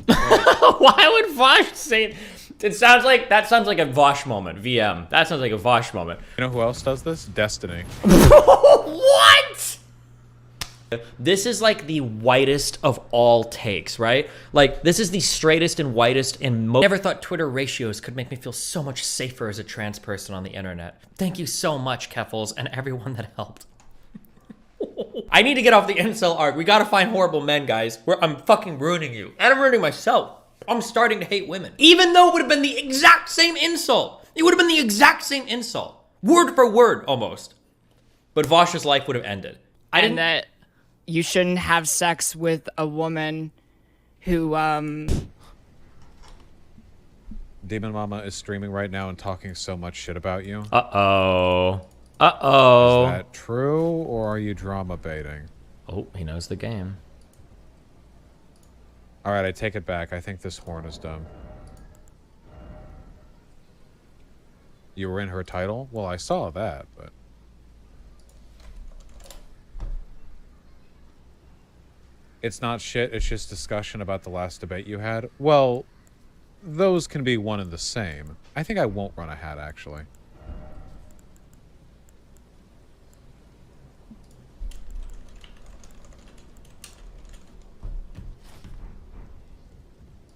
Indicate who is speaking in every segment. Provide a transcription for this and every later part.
Speaker 1: Why would Vaush say it? That sounds like a Vaush moment. VM. That sounds like a Vaush moment.
Speaker 2: You know who else does this? Destiny.
Speaker 1: What? This is like the whitest of all takes, right? Like, this is the straightest and whitest and most. Never thought Twitter ratios could make me feel so much safer as a trans person on the internet. Thank you so much, Keffals, and everyone that helped. I need to get off the incel arc. We gotta find horrible men, guys. I'm fucking ruining you. And I'm ruining myself. I'm starting to hate women. Even though it would have been the exact same insult. It would have been the exact same insult. Word for word, almost. But Vaush's life would have ended.
Speaker 3: And that you shouldn't have sex with a woman who,
Speaker 2: DemonMama is streaming right now and talking so much shit about you.
Speaker 1: Uh-oh. Uh-oh.
Speaker 2: Is that true, or are you drama baiting?
Speaker 1: Oh, he knows the game.
Speaker 2: Alright, I take it back. I think this horn is dumb. You were in her title? Well, I saw that, but... It's not shit, it's just discussion about the last debate you had. Well, those can be one and the same. I think I won't run a hat, actually.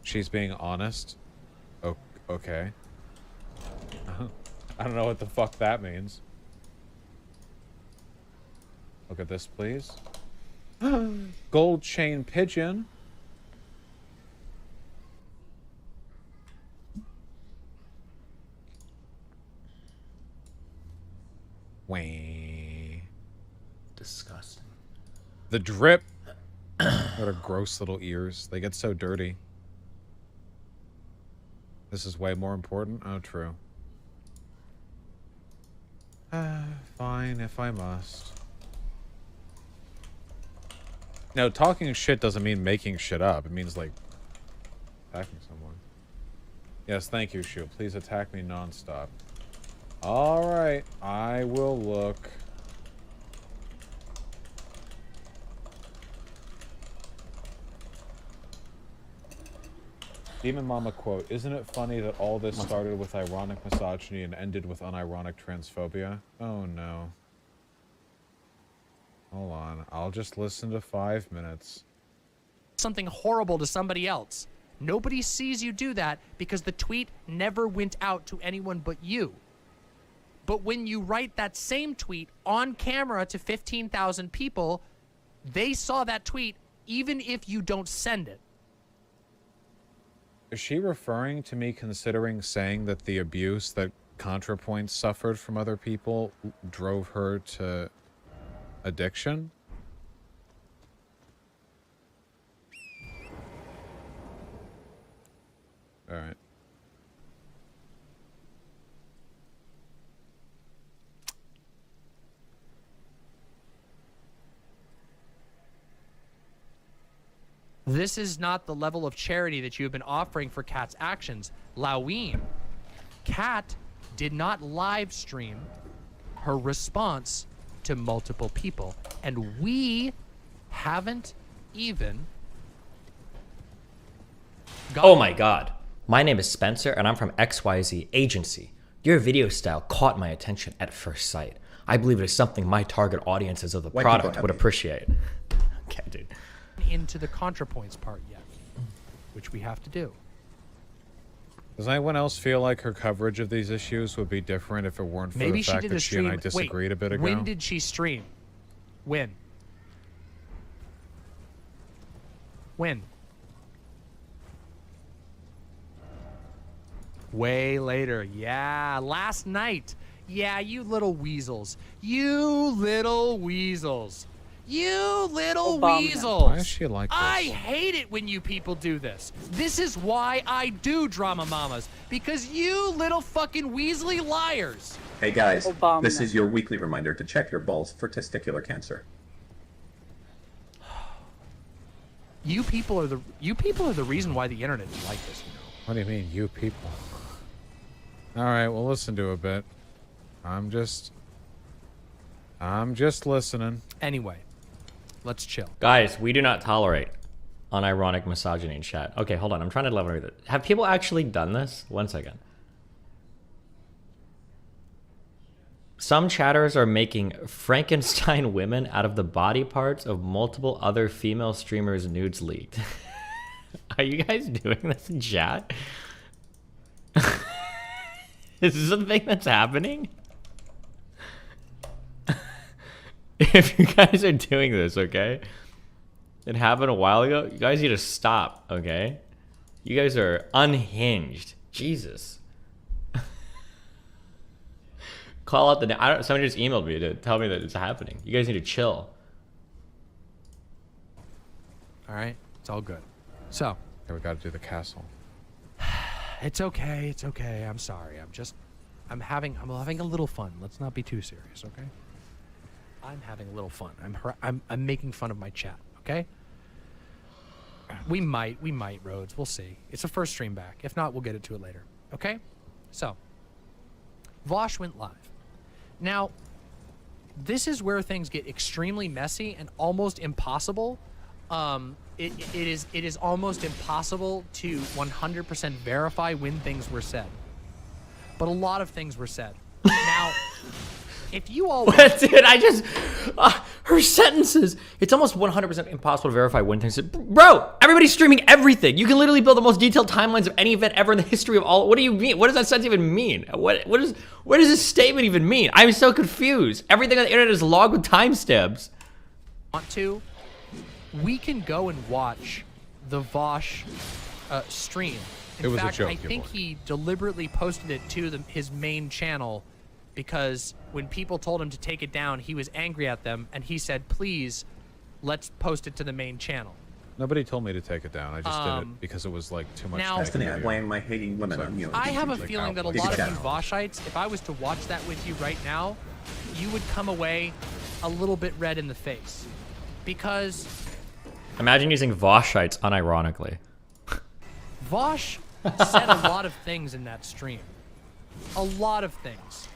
Speaker 2: She's being honest? Okay. I don't know what the fuck that means. Look at this, please. Gold chain pigeon. Wah.
Speaker 1: Disgusting.
Speaker 2: The drip. What a gross little ears. They get so dirty. This is way more important? Oh, true. Fine, if I must. No, talking shit doesn't mean making shit up. It means, like, attacking someone. Yes, thank you, Shu. Please attack me nonstop. Alright, I will look. DemonMama quote, "Isn't it funny that all this started with ironic misogyny and ended with unironic transphobia?" Oh no. Hold on, I'll just listen to 5 minutes.
Speaker 4: Something horrible to somebody else. Nobody sees you do that because the tweet never went out to anyone but you. But when you write that same tweet on camera to 15,000 people, they saw that tweet even if you don't send it.
Speaker 2: Is she referring to me considering saying that the abuse that ContraPoints suffered from other people drove her to addiction? Alright.
Speaker 4: This is not the level of charity that you have been offering for Kat's actions. Laween, Kat did not live stream her response to multiple people. And we haven't even...
Speaker 1: Oh my god. My name is Spencer and I'm from XYZ Agency. Your video style caught my attention at first sight. I believe it is something my target audiences of the product would appreciate. Okay, dude.
Speaker 4: Into the ContraPoints part yet, which we have to do.
Speaker 2: Does anyone else feel like her coverage of these issues would be different if it weren't for the fact that she and I disagreed a bit ago?
Speaker 4: When did she stream? When? When? Way later. Yeah, last night. Yeah, you little weasels. You little weasels. You little weasels.
Speaker 2: Why is she like this?
Speaker 4: I hate it when you people do this. This is why I do Drama Mamas. Because you little fucking Weasley liars.
Speaker 5: Hey guys, this is your weekly reminder to check your balls for testicular cancer.
Speaker 4: You people are the reason why the internet is like this, you know.
Speaker 2: What do you mean, you people? Alright, we'll listen to a bit. I'm just listening.
Speaker 4: Anyway, let's chill.
Speaker 1: Guys, we do not tolerate Unironic misogyny in chat. Okay, hold on. I'm trying to level it. Have people actually done this? One second. Some chatters are making Frankenstein women out of the body parts of multiple other female streamers' nudes leaked. Are you guys doing this in chat? Is this a thing that's happening? If you guys are doing this, okay? It happened a while ago. You guys need to stop, okay? You guys are unhinged. Jesus. Call out the name. Somebody just emailed me to tell me that it's happening. You guys need to chill.
Speaker 4: All right, it's all good. So,
Speaker 2: Okay, we gotta do the castle.
Speaker 4: it's okay. It's okay. I'm sorry. I'm having a little fun. Let's not be too serious, okay? I'm having a little fun. I'm making fun of my chat, okay? We might, Rhodes. We'll see. It's the first stream back. If not, we'll get to it later, okay? So, Vaush went live. Now, this is where things get extremely messy and almost impossible. It is almost impossible to 100% verify when things were said. But a lot of things were said. Now, if you all...
Speaker 1: Dude, I just... her sentences... It's almost 100% impossible to verify when things... Bro, everybody's streaming everything. You can literally build the most detailed timelines of any event ever in the history of all... What do you mean? What does that sentence even mean? What does this statement even mean? I'm so confused. Everything on the internet is logged with timestamps.
Speaker 4: Want to... We can go and watch the Vaush stream. In fact,
Speaker 2: a joke,
Speaker 4: I think he deliberately posted it to his main channel because when people told him to take it down, he was angry at them, and he said, please, let's post it to the main channel.
Speaker 2: Nobody told me to take it down. I just did it because it was like too much.
Speaker 4: Now-
Speaker 5: Destiny, I blame my hating women on you.
Speaker 4: I have a
Speaker 2: Like
Speaker 4: feeling that a
Speaker 2: how-
Speaker 4: lot of you
Speaker 5: Channel.
Speaker 4: Vaushites, if I was to watch that with you right now, you would come away a little bit red in the face. Because
Speaker 1: Imagine using Vaushites unironically.
Speaker 4: Vaush said a lot of things in that stream. A lot of things.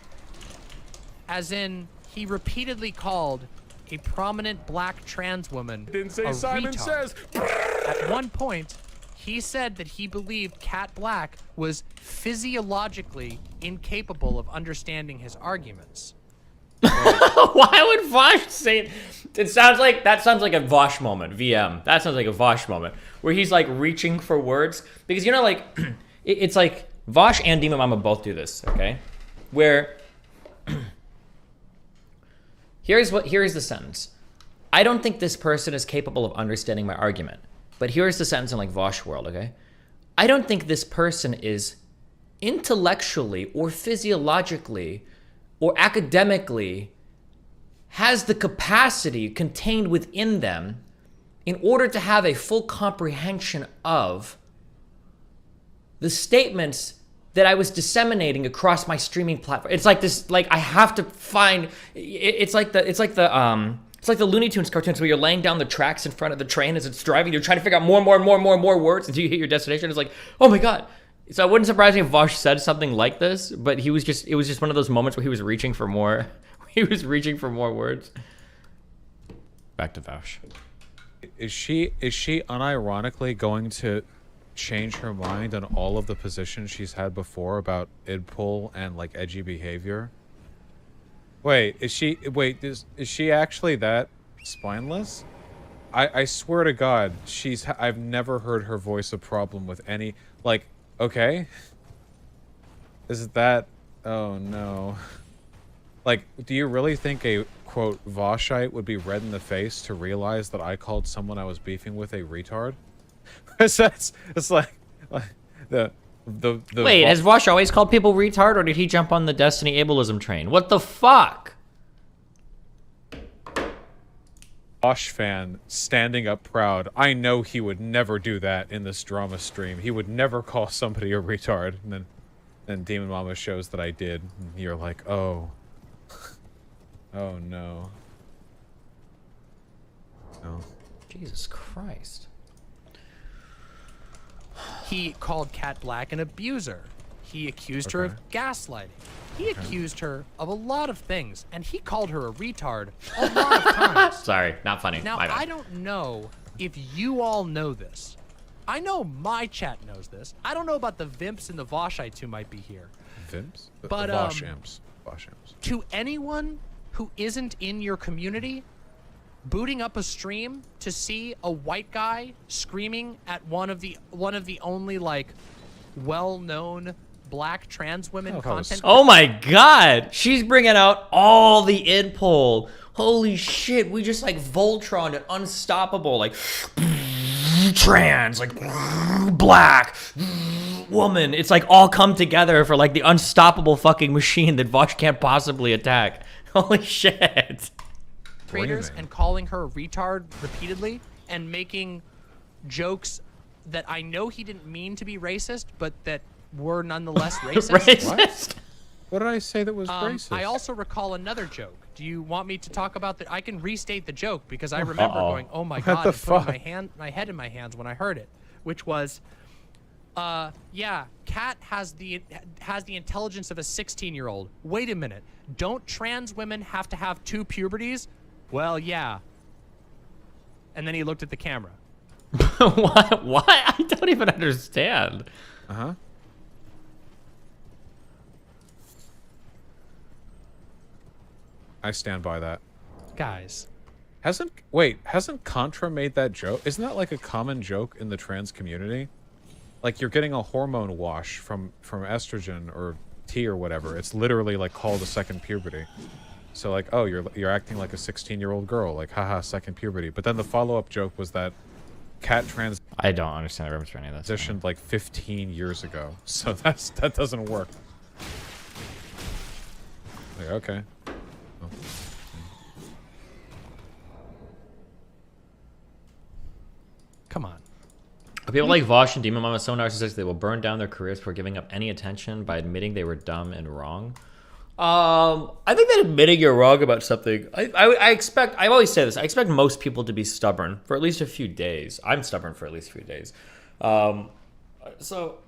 Speaker 4: As in, he repeatedly called a prominent black trans woman
Speaker 2: Didn't say
Speaker 4: a
Speaker 2: Simon
Speaker 4: retard.
Speaker 2: Says.
Speaker 4: At one point, he said that he believed Cat Blaque was physiologically incapable of understanding his arguments.
Speaker 1: Why would Vaush say it? Sounds like a Vaush moment. VM. That sounds like a Vaush moment where he's like reaching for words because you know like it's like Vaush and DemonMama both do this. Okay, where here's the sentence. I don't think this person is capable of understanding my argument. But here's the sentence in like Vaush world. Okay, I don't think this person is intellectually or physiologically or academically has the capacity contained within them in order to have a full comprehension of the statements that I was disseminating across my streaming platform. It's like this, like I have to find, it's like the Looney Tunes cartoons where you're laying down the tracks in front of the train as it's driving. You're trying to figure out more words until you hit your destination. It's like, oh my God. So it wouldn't surprise me if Vaush said something like this, but it was just one of those moments where he was reaching for more. He was reaching for more words. Back to Vaush.
Speaker 2: Is she unironically going to change her mind on all of the positions she's had before about idpull and like edgy behavior? Wait, is she actually that spineless? I swear to God, I've never heard her voice a problem with any, like, okay. Is that, oh no. Like, do you really think a, quote, Vaushite would be red in the face to realize that I called someone I was beefing with a retard? it's like the
Speaker 1: Wait, has Vaush always called people retard, or did he jump on the Destiny ableism train? What the fuck?
Speaker 2: Vaush fan standing up proud. I know he would never do that in this drama stream. He would never call somebody a retard. And then DemonMama shows that I did. And you're like, oh. Oh no. No.
Speaker 1: Jesus Christ.
Speaker 4: He called Cat Blaque an abuser. He accused her of gaslighting. He accused her of a lot of things, and he called her a retard a lot of times.
Speaker 1: Sorry, not funny.
Speaker 4: Now,
Speaker 1: My bad.
Speaker 4: I don't know if you all know this, I know my chat knows this. I don't know about the Vimps and the Vaushite who might be here.
Speaker 2: Vimps?
Speaker 4: But,
Speaker 2: the Vaush imps. Vaush imps.
Speaker 4: To anyone who isn't in your community, booting up a stream to see a white guy screaming at one of the only like well-known black trans women content.
Speaker 1: Oh my god, she's bringing out all the id pull. Holy shit, we just like Voltron and Unstoppable, like trans, like black woman. It's like all come together for like the unstoppable fucking machine that Vaush can't possibly attack. Holy shit.
Speaker 4: Traders and calling her a retard repeatedly and making jokes that I know he didn't mean to be racist, but that were nonetheless racist.
Speaker 1: Racist?
Speaker 2: What did I say that was racist?
Speaker 4: I also recall another joke. Do you want me to talk about that? I can restate the joke because I remember going, "Oh my god!" and putting my head in my hands when I heard it, which was, yeah, Kat has the intelligence of a 16-year-old. Wait a minute, don't trans women have to have 2 puberties? Well, yeah. And then he looked at the camera.
Speaker 1: What? What? I don't even understand.
Speaker 2: Uh-huh. I stand by that.
Speaker 4: Guys.
Speaker 2: Hasn't Contra made that joke? Isn't that like a common joke in the trans community? Like you're getting a hormone wash from estrogen or T or whatever. It's literally like called a second puberty. So like, oh, you're acting like a 16-year-old girl, like haha, second puberty. But then the follow-up joke was that Cat
Speaker 1: I don't understand the reference for any of this.
Speaker 2: transitioned like 15 years ago. So that doesn't work. Like, okay. Oh.
Speaker 4: Come on.
Speaker 1: People like Vaush and DemonMama are so narcissistic they will burn down their careers for giving up any attention by admitting they were dumb and wrong. I think that admitting you're wrong about something, I always say this, I expect most people to be stubborn for at least a few days. I'm stubborn for at least a few days. So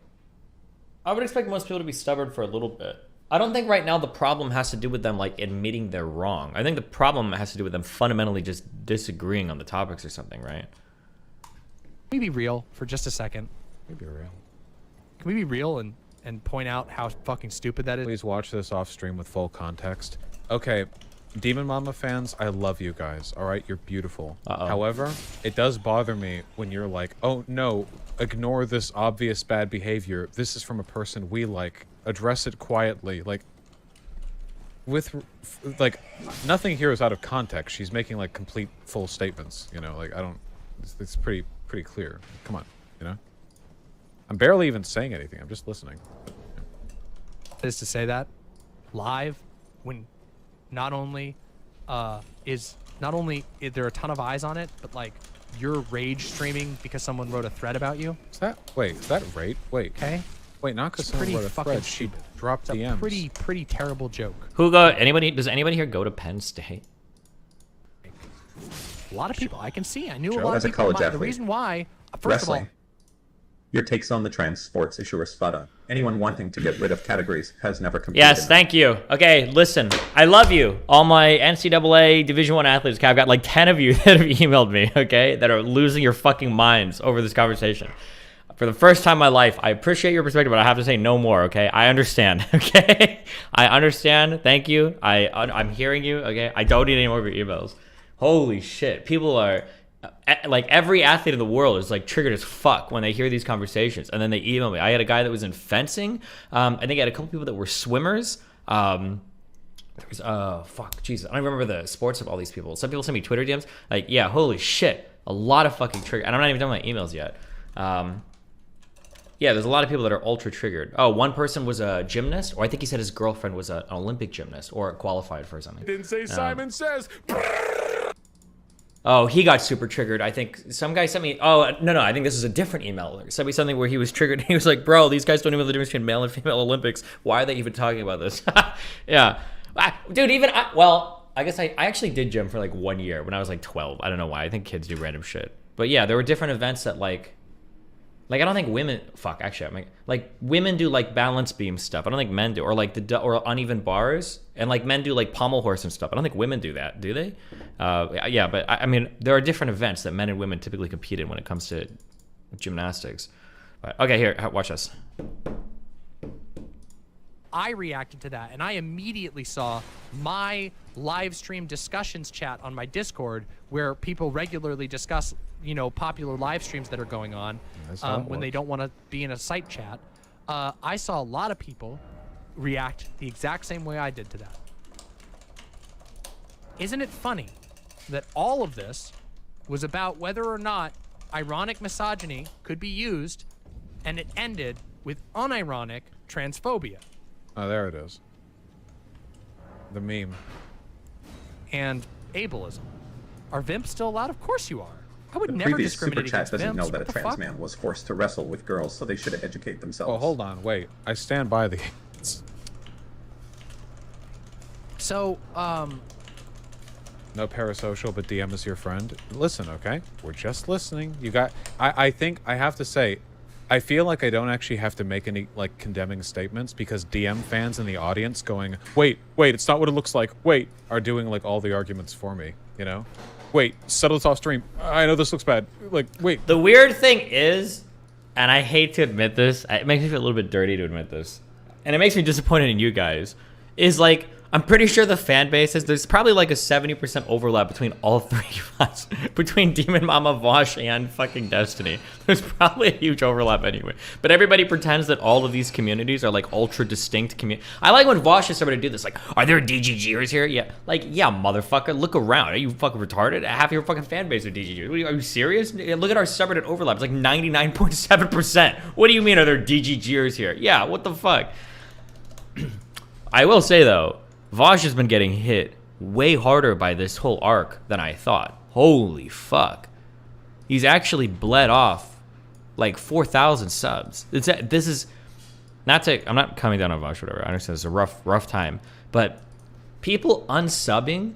Speaker 1: I would expect most people to be stubborn for a little bit. I don't think right now the problem has to do with them like admitting they're wrong. I think the problem has to do with them fundamentally just disagreeing on the topics or something, right?
Speaker 4: Can we be real for just a second?
Speaker 2: Maybe real.
Speaker 4: Can we be real and point out how fucking stupid that is?
Speaker 2: Please watch this off stream with full context. Okay, DemonMama fans, I love you guys. All right, you're beautiful. However, it does bother me when you're like, "Oh no, ignore this obvious bad behavior. This is from a person we like. Address it quietly." Like, nothing here is out of context. She's making like complete full statements. You know, like I don't. It's pretty clear. Come on, you know. I'm barely even saying anything. I'm just listening.
Speaker 4: Is to say that live when not only is there a ton of eyes on it, but like you're rage streaming because someone wrote a thread about you.
Speaker 2: Is that rape? Wait.
Speaker 4: Okay.
Speaker 2: Wait, not because someone wrote a thread. She dropped
Speaker 4: It's
Speaker 2: DMs.
Speaker 4: a pretty terrible joke.
Speaker 1: Does anybody here go to Penn State?
Speaker 4: A lot of people I can see. I knew a
Speaker 5: Joe,
Speaker 4: lot
Speaker 5: as
Speaker 4: of
Speaker 5: a
Speaker 4: people.
Speaker 5: college
Speaker 4: The
Speaker 5: athlete,
Speaker 4: reason why, first of all,
Speaker 5: Wrestling. Your takes on the trans sports issue are spot on. Anyone wanting to get rid of categories has never competed.
Speaker 1: Yes, thank you. Okay, listen, I love you. All my NCAA Division I athletes, okay, I've got like 10 of you that have emailed me, okay, that are losing your fucking minds over this conversation. For the first time in my life, I appreciate your perspective, but I have to say no more, okay? I understand, okay? I understand. Thank you. I'm hearing you, okay? I don't need any more of your emails. Holy shit. People are... like every athlete in the world is like triggered as fuck when they hear these conversations, and then they email me. I had a guy that was in fencing. I think I had a couple people that were swimmers. Fuck, Jesus, I don't remember the sports of all these people. Some people send me Twitter DMs. Like, yeah, holy shit, a lot of fucking trigger. And I'm not even done with my emails yet. Yeah, there's a lot of people that are ultra triggered. Oh, one person was a gymnast, or I think he said his girlfriend was an Olympic gymnast or qualified for something.
Speaker 2: Didn't say Simon Says.
Speaker 1: Oh, he got super triggered. I think some guy sent me. Oh, no, I think this is a different email. He sent me something where he was triggered. He was like, "Bro, these guys don't even know the difference between male and female Olympics. Why are they even talking about this?" Yeah, dude. I guess I actually did gym for like 1 year when I was like 12. I don't know why. I think kids do random shit. But yeah, there were different events that like Like, I don't think women, fuck, actually, like, women do, like, balance beam stuff. I don't think men do. Or, like, or uneven bars. And, like, men do, like, pommel horse and stuff. I don't think women do that, do they? Yeah, but, I mean, there are different events that men and women typically compete in when it comes to gymnastics. But, okay, here, watch this.
Speaker 4: I reacted to that, and I immediately saw my live stream discussions chat on my Discord, where people regularly discuss, you know, popular live streams that are going on when they don't want to be in a site chat. I saw a lot of people react the exact same way I did to that. Isn't it funny that all of this was about whether or not ironic misogyny could be used, and it ended with unironic transphobia?
Speaker 2: Oh, there it is. The meme.
Speaker 4: And ableism. Are vimps still allowed? Of course you are. I would
Speaker 5: The
Speaker 4: never
Speaker 5: previous super
Speaker 4: discriminate
Speaker 5: chat
Speaker 4: against
Speaker 5: doesn't
Speaker 4: vimps.
Speaker 5: know that a
Speaker 4: What the
Speaker 5: trans
Speaker 4: fuck?
Speaker 5: man was forced to wrestle with girls, so they should educate themselves.
Speaker 2: Oh, hold on, wait. I stand by the.
Speaker 4: So,
Speaker 2: No parasocial, but DM is your friend. Listen, okay? We're just listening. You got. I think I have to say, I feel like I don't actually have to make any like condemning statements because DM fans in the audience going, wait, it's not what it looks like. Wait, are doing like all the arguments for me. You know? Wait, settle this off stream. I know this looks bad. Like, wait.
Speaker 1: The weird thing is, and I hate to admit this, it makes me feel a little bit dirty to admit this, and it makes me disappointed in you guys, is like, I'm pretty sure the fan base is, there's probably like a 70% overlap between all three of us, between DemonMama, Vaush, and fucking Destiny. There's probably a huge overlap anyway. But everybody pretends that all of these communities are like ultra distinct communities. I like when Vaush is starting to do this, like, are there DGGers here? Yeah, like, yeah, motherfucker, look around. Are you fucking retarded? Half your fucking fan base are DGGers. Are you serious? Look at our subreddit overlap. It's like 99.7%. What do you mean, are there DGGers here? Yeah, what the fuck? I will say, though, Vaush has been getting hit way harder by this whole arc than I thought. Holy fuck. He's actually bled off like 4,000 subs. This is not to, I'm not coming down on Vaush or whatever. I understand it's a rough time, but people unsubbing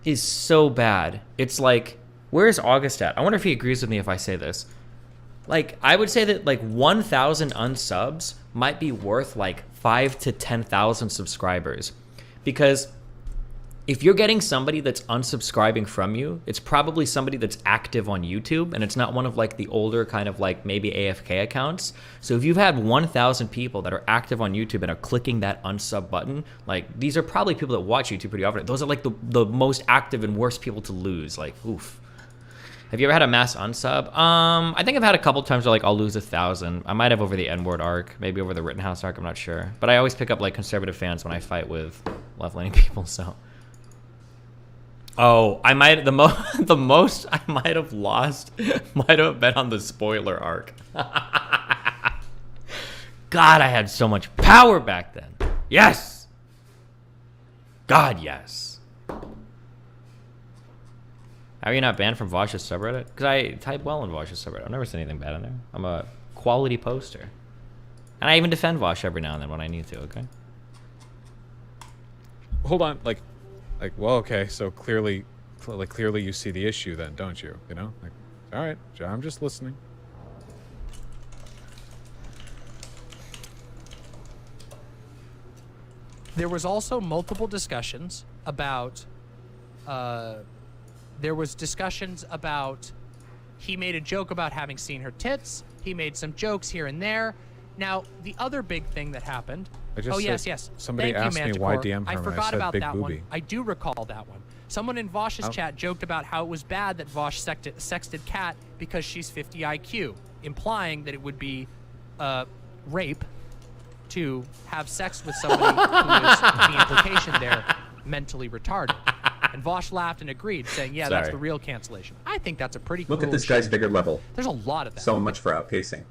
Speaker 1: is so bad. It's like, where's August at? I wonder if he agrees with me if I say this. Like, I would say that like 1,000 unsubs might be worth like 5 to 10,000 subscribers, because if you're getting somebody that's unsubscribing from you, it's probably somebody that's active on YouTube, and it's not one of like the older kind of like maybe AFK accounts. So if you've had 1,000 people that are active on YouTube and are clicking that unsub button, like, these are probably people that watch YouTube pretty often. Those are like the most active and worst people to lose. Like, oof. Have you ever had a mass unsub? I think I've had a couple times where like I'll lose 1,000. I might have over the N-word arc, maybe over the Rittenhouse arc, I'm not sure. But I always pick up like conservative fans when I fight with left-leaning people, so. Oh, I might, the most I might have lost might have been on the spoiler arc. God, I had so much power back then. Yes! God, yes. How are you not banned from Vaush's subreddit? Because I type well in Vaush's subreddit. I've never seen anything bad in there. I'm a quality poster. And I even defend Vaush every now and then when I need to, okay?
Speaker 2: Hold on, like, well, okay, so clearly you see the issue then, don't you? You know? Like, all right, I'm just listening.
Speaker 4: There was also multiple discussions about, he made a joke about having seen her tits. He made some jokes here and there. Now, the other big thing that happened.
Speaker 2: Oh,
Speaker 4: yes.
Speaker 2: Somebody
Speaker 4: Thank
Speaker 2: asked
Speaker 4: you,
Speaker 2: me
Speaker 4: Manticore.
Speaker 2: why DM her,
Speaker 4: I
Speaker 2: and
Speaker 4: forgot
Speaker 2: said
Speaker 4: about
Speaker 2: big
Speaker 4: that
Speaker 2: boobie.
Speaker 4: one. I do recall that one. Someone in Vaush's chat joked about how it was bad that Vaush sexted Kat because she's 50 IQ, implying that it would be rape to have sex with somebody who is, the implication there, mentally retarded. And Vaush laughed and agreed, saying, yeah, that's
Speaker 1: Sorry.
Speaker 4: the real cancellation. I think that's a pretty cool.
Speaker 5: Look at this guy's bigger level.
Speaker 4: There's a lot of that.
Speaker 5: So much for outpacing.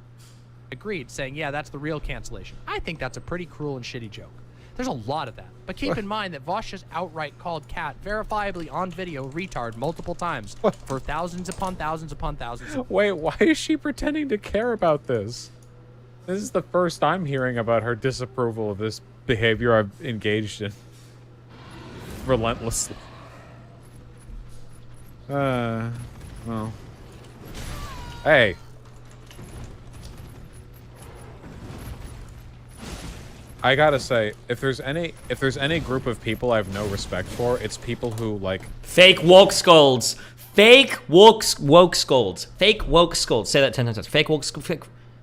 Speaker 4: Agreed, saying, yeah, that's the real cancellation. I think that's a pretty cruel and shitty joke. There's a lot of that. But keep in mind that Vaush has outright called Kat verifiably on video retard multiple times for thousands upon thousands upon thousands.
Speaker 2: Wait, why is she pretending to care about this? This is the first I'm hearing about her disapproval of this behavior I've engaged in relentlessly. Well. Hey. I gotta say, if there's any group of people I have no respect for, it's people who like
Speaker 1: Fake woke scolds. Fake woke scolds. Fake woke scolds. Say that 10 times. Fake woke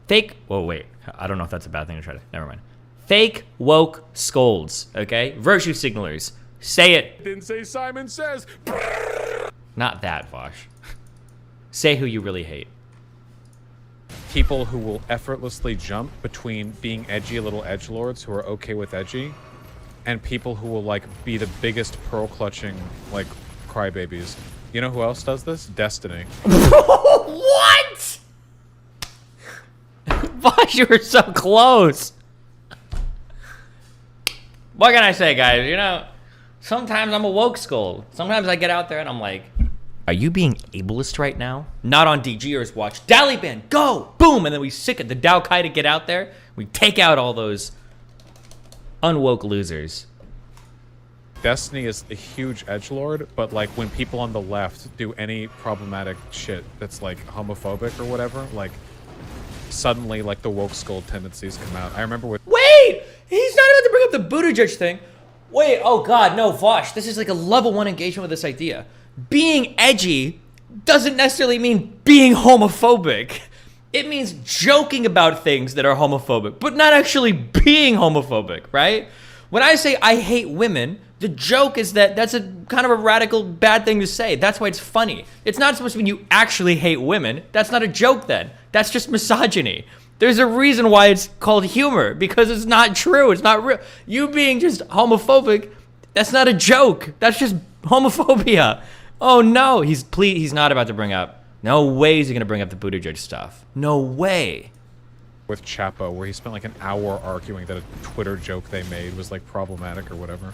Speaker 1: fake. Whoa, wait. I don't know if that's a bad thing to try to. Never mind. Fake woke scolds. Okay, virtue signalers. Say it.
Speaker 2: didn't say Simon Says.
Speaker 1: Not that, Vaush. Say who you really hate.
Speaker 2: People who will effortlessly jump between being edgy little edgelords who are okay with edgy, and people who will like be the biggest pearl clutching like crybabies. You know who else does this? Destiny.
Speaker 1: What? Vaush, you were so close. What can I say, guys? You know, sometimes I'm a woke skull. Sometimes I get out there and I'm like, are you being ableist right now? Not on DGers watch. Daliban, go! Boom! And then we sick it. The Dao Kai to get out there. We take out all those unwoke losers.
Speaker 2: Destiny is a huge edgelord, but like when people on the left do any problematic shit that's like homophobic or whatever, like suddenly like the woke skull tendencies come out. I remember with
Speaker 1: Wait! He's not about to bring up the Buttigieg thing. Wait, oh god, no, Vaush. This is like a level 1 engagement with this idea. Being edgy doesn't necessarily mean being homophobic. It means joking about things that are homophobic, but not actually being homophobic, right? When I say I hate women, the joke is that that's a kind of a radical bad thing to say. That's why it's funny. It's not supposed to mean you actually hate women. That's not a joke then. That's just misogyny. There's a reason why it's called humor, because it's not true. It's not real. You being just homophobic, that's not a joke. That's just homophobia. Oh no, he's not about to bring up. No way is he gonna bring up the Buttigieg stuff. No way.
Speaker 2: with Chapo, where he spent like an hour arguing that a Twitter joke they made was like problematic or whatever.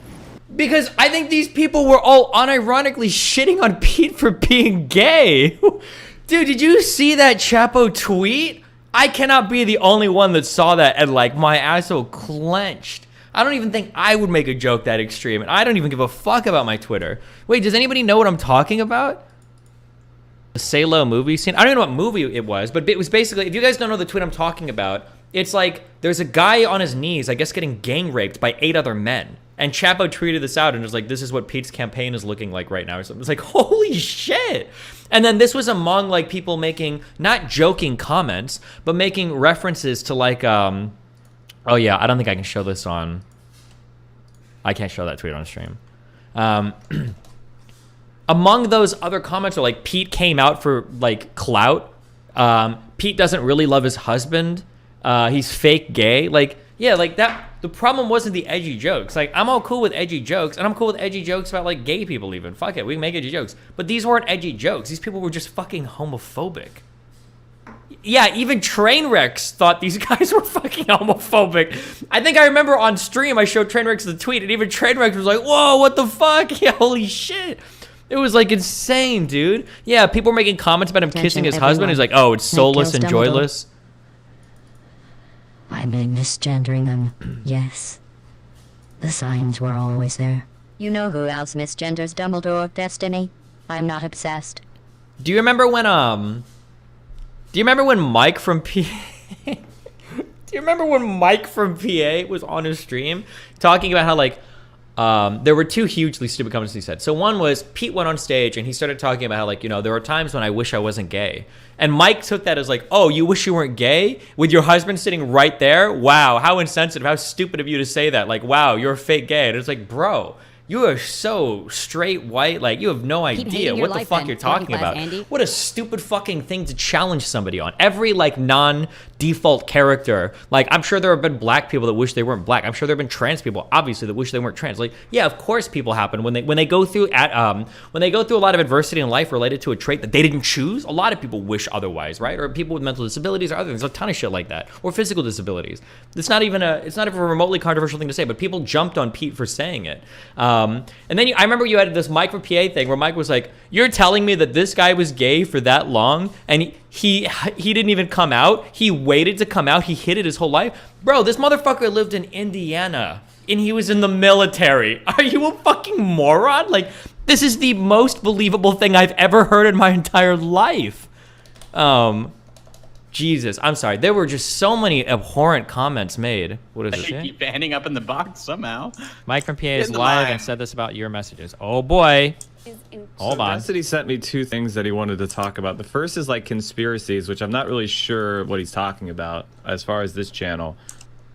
Speaker 1: Because I think these people were all unironically shitting on Pete for being gay. Dude, did you see that Chapo tweet? I cannot be the only one that saw that and like my asshole clenched. I don't even think I would make a joke that extreme, and I don't even give a fuck about my Twitter. Wait, does anybody know what I'm talking about? The Salo movie scene? I don't even know what movie it was, but it was basically, if you guys don't know the tweet I'm talking about, it's like there's a guy on his knees, I guess getting gang raped by 8 other men. And Chapo tweeted this out and was like, this is what Pete's campaign is looking like right now or something. It's like, holy shit. And then this was among like people making, not joking comments, but making references to like, oh yeah, I don't think I can show this on, I can't show that tweet on stream. Among those other comments are like, Pete came out for like clout. Pete doesn't really love his husband. He's fake gay. Like, yeah, like that. The problem wasn't the edgy jokes. Like, I'm all cool with edgy jokes, and I'm cool with edgy jokes about like gay people even. Fuck it, we can make edgy jokes. But these weren't edgy jokes. These people were just fucking homophobic. Yeah, even Trainwrecks thought these guys were fucking homophobic. I think I remember on stream I showed Trainwrecks the tweet, and even Trainwrecks was like, whoa, what the fuck? Yeah, holy shit. It was like insane, dude. Yeah, people were making comments about him kissing his husband. He's like, oh, it's soulless and joyless.
Speaker 6: I've been misgendering them, yes. The signs were always there. You know who else misgenders Dumbledore, Destiny? I'm not obsessed.
Speaker 1: Do you remember when Mike from PA Do you remember when Mike from PA was on his stream talking about how like there were 2 hugely stupid comments he said. So one was Pete went on stage and he started talking about how like, you know, there were times when I wish I wasn't gay. And Mike took that as like, oh, you wish you weren't gay? With your husband sitting right there? Wow, how insensitive, how stupid of you to say that. Like, wow, you're a fake gay. And it's like, bro, you are so straight white, like you have no idea what the fuck you're talking about. Andy. What a stupid fucking thing to challenge somebody on. Every like non-default character, like I'm sure there have been black people that wish they weren't black. I'm sure there have been trans people, obviously, that wish they weren't trans. Like, yeah, of course people happen when they go through a lot of adversity in life related to a trait that they didn't choose. A lot of people wish otherwise, right? Or people with mental disabilities or other things, a ton of shit like that, or physical disabilities. It's not even a remotely controversial thing to say, but people jumped on Pete for saying it. And then I remember you had this Mike from PA thing where Mike was like, you're telling me that this guy was gay for that long and he didn't even come out? He waited to come out? He hid it his whole life? Bro, this motherfucker lived in Indiana and he was in the military. Are you a fucking moron? Like, this is the most believable thing I've ever heard in my entire life. Jesus, I'm sorry. There were just so many abhorrent comments made. What does it
Speaker 7: They
Speaker 1: say?
Speaker 7: keep ending up in the box somehow.
Speaker 1: Mike from PA
Speaker 7: Get
Speaker 1: is
Speaker 7: in the
Speaker 1: live
Speaker 7: line.
Speaker 1: and said this about your messages. Oh boy. Hold on.
Speaker 8: Cassidy sent me 2 things that he wanted to talk about. The first is like conspiracies, which I'm not really sure what he's talking about as far as this channel.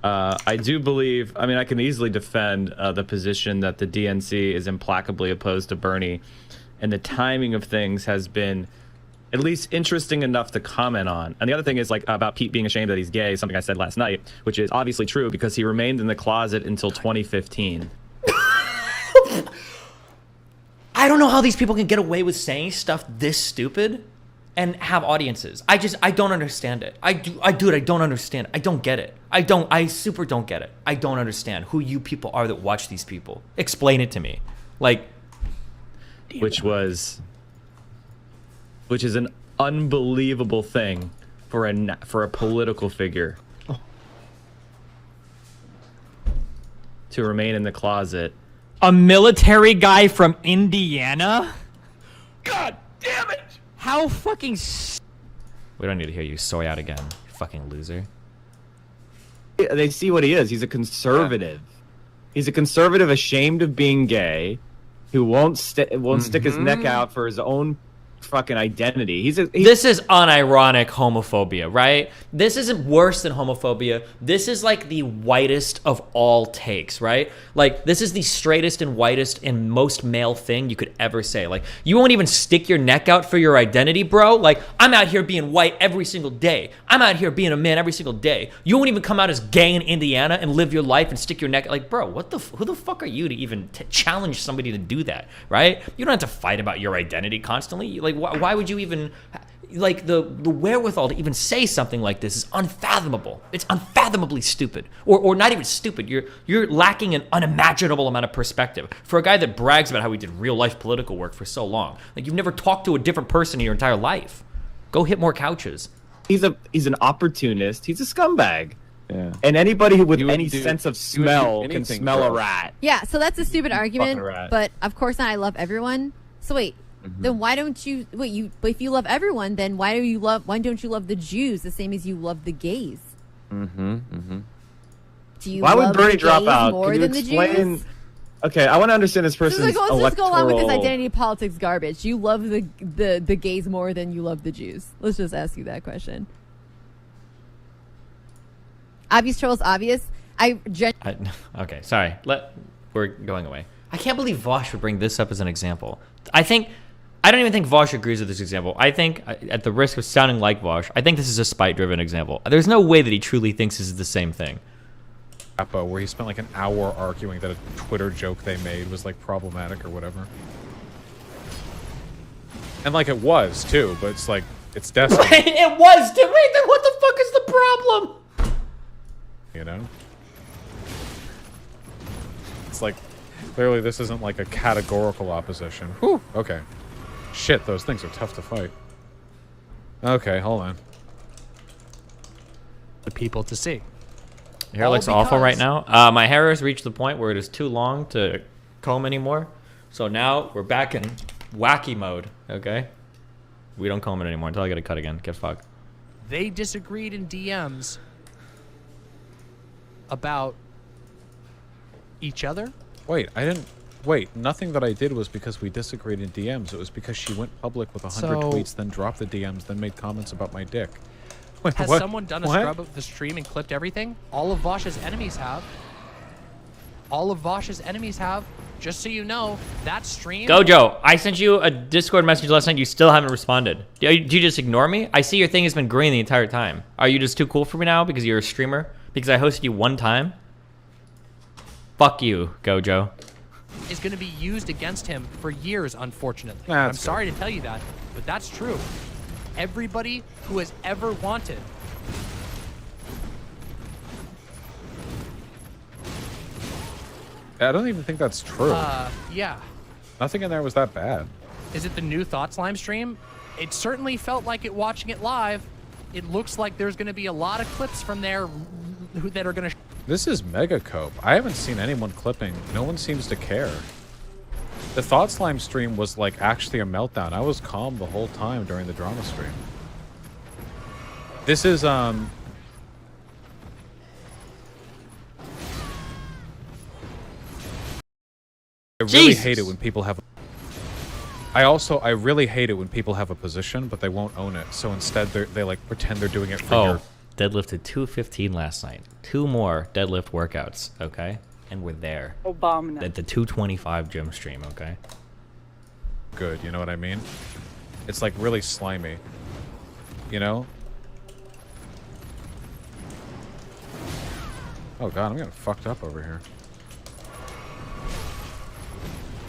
Speaker 8: I do believe, I mean, I can easily defend the position that the DNC is implacably opposed to Bernie, and the timing of things has been at least interesting enough to comment on. And the other thing is like about Pete being ashamed that he's gay, something I said last night, which is obviously true because he remained in the closet until 2015.
Speaker 1: I don't know how these people can get away with saying stuff this stupid and have audiences. I don't understand it. I don't understand. I don't get it. I super don't get it. I don't understand who you people are that watch these people. Explain it to me. Like,
Speaker 8: which is an unbelievable thing for a political figure to remain in the closet.
Speaker 3: A military guy from Indiana?
Speaker 7: God damn it!
Speaker 3: How fucking
Speaker 1: we don't need to hear you soy out again, you fucking loser.
Speaker 9: They see what he is. He's a conservative. He's a conservative ashamed of being gay, who won't stick his neck out for his own fucking identity.
Speaker 1: This is unironic homophobia, right? This isn't worse than homophobia. This is like the whitest of all takes, right? Like, this is the straightest and whitest and most male thing you could ever say. Like, you won't even stick your neck out for your identity, bro. Like, I'm out here being white every single day. I'm out here being a man every single day. You won't even come out as gay in Indiana and live your life and stick your neck. Like, bro, who the fuck are you to even challenge somebody to do that, right? You don't have to fight about your identity constantly. Like, why would you even, like, the wherewithal to even say something like this is unfathomable. It's unfathomably stupid, or not even stupid. You're lacking an unimaginable amount of perspective for a guy that brags about how he did real life political work for so long. Like, you've never talked to a different person in your entire life. Go hit more couches.
Speaker 9: He's an opportunist. He's a scumbag. Yeah. And anybody with any sense of smell can smell a rat.
Speaker 10: Yeah, so that's a stupid argument.
Speaker 9: rat.
Speaker 10: But of course not. I love everyone. So wait, then why don't you? Wait, but if you love everyone, then why don't you love the Jews the same as you love the gays? Do you
Speaker 9: Why would
Speaker 10: love
Speaker 9: Bernie
Speaker 10: the
Speaker 9: drop
Speaker 10: gays
Speaker 9: out?
Speaker 10: more
Speaker 9: Can you
Speaker 10: than the
Speaker 9: explain?
Speaker 10: Jews?
Speaker 9: Okay, I want to understand this person's
Speaker 10: Let's just go along with this
Speaker 9: electoral-
Speaker 10: identity politics garbage. You love the gays more than you love the Jews. Let's just ask you that question. Obvious trolls, obvious.
Speaker 1: Okay, sorry. We're going away. I can't believe Vaush would bring this up as an example. I don't even think Vaush agrees with this example. I think, at the risk of sounding like Vaush, I think this is a spite-driven example. There's no way that he truly thinks this is the same thing.
Speaker 2: Where he spent like an hour arguing that a Twitter joke they made was like problematic or whatever. And like it was too, but it's like, it's destiny.
Speaker 1: It was too. Wait, then what the fuck is the problem?
Speaker 2: You know? It's like, clearly this isn't like a categorical opposition. Whew, okay. Shit, those things are tough to fight. Okay, hold on.
Speaker 4: The people to see.
Speaker 1: Your hair looks awful right now. My hair has reached the point where it is too long to comb anymore. So now we're back in wacky mode, okay? We don't comb it anymore until I get a cut again. Get fucked.
Speaker 4: They disagreed in DMs about each other.
Speaker 2: Wait, nothing that I did was because we disagreed in DMs. It was because she went public with 100
Speaker 4: So-
Speaker 2: tweets, then dropped the DMs, then made comments about my dick. Wait,
Speaker 4: Has
Speaker 2: what?
Speaker 4: someone done a
Speaker 2: What?
Speaker 4: scrub of the stream and clipped everything? All of Vaush's enemies have. All of Vaush's enemies have. Just so you know, that stream...
Speaker 1: Gojo, I sent you a Discord message last night. You still haven't responded. Do you just ignore me? I see your thing has been green the entire time. Are you just too cool for me now because you're a streamer? Because I hosted you one time? Fuck you, Gojo.
Speaker 4: is going to be used against him for years, unfortunately.
Speaker 2: That's
Speaker 4: I'm sorry to tell you that, but that's true. Everybody who has ever wanted
Speaker 2: I don't even think that's true.
Speaker 4: yeah.
Speaker 2: Nothing in there was that bad.
Speaker 4: Is it the new Thoughts Slime stream? It certainly felt like it watching it live. It looks like there's going to be a lot of clips from there that are going to...
Speaker 2: This is mega cope. I haven't seen anyone clipping. No one seems to care. The Thought Slime stream was like actually a meltdown. I was calm the whole time during the drama stream. This is I really hate it when people have. I really hate it when people have a position, but they won't own it. So instead, they like pretend they're doing it for your.
Speaker 1: Deadlifted 215 last night. 2 more deadlift workouts, okay? And we're there.
Speaker 11: Obama.
Speaker 1: At the 225 gym stream, okay?
Speaker 2: Good, you know what I mean? It's like really slimy. You know? Oh god, I'm getting fucked up over here.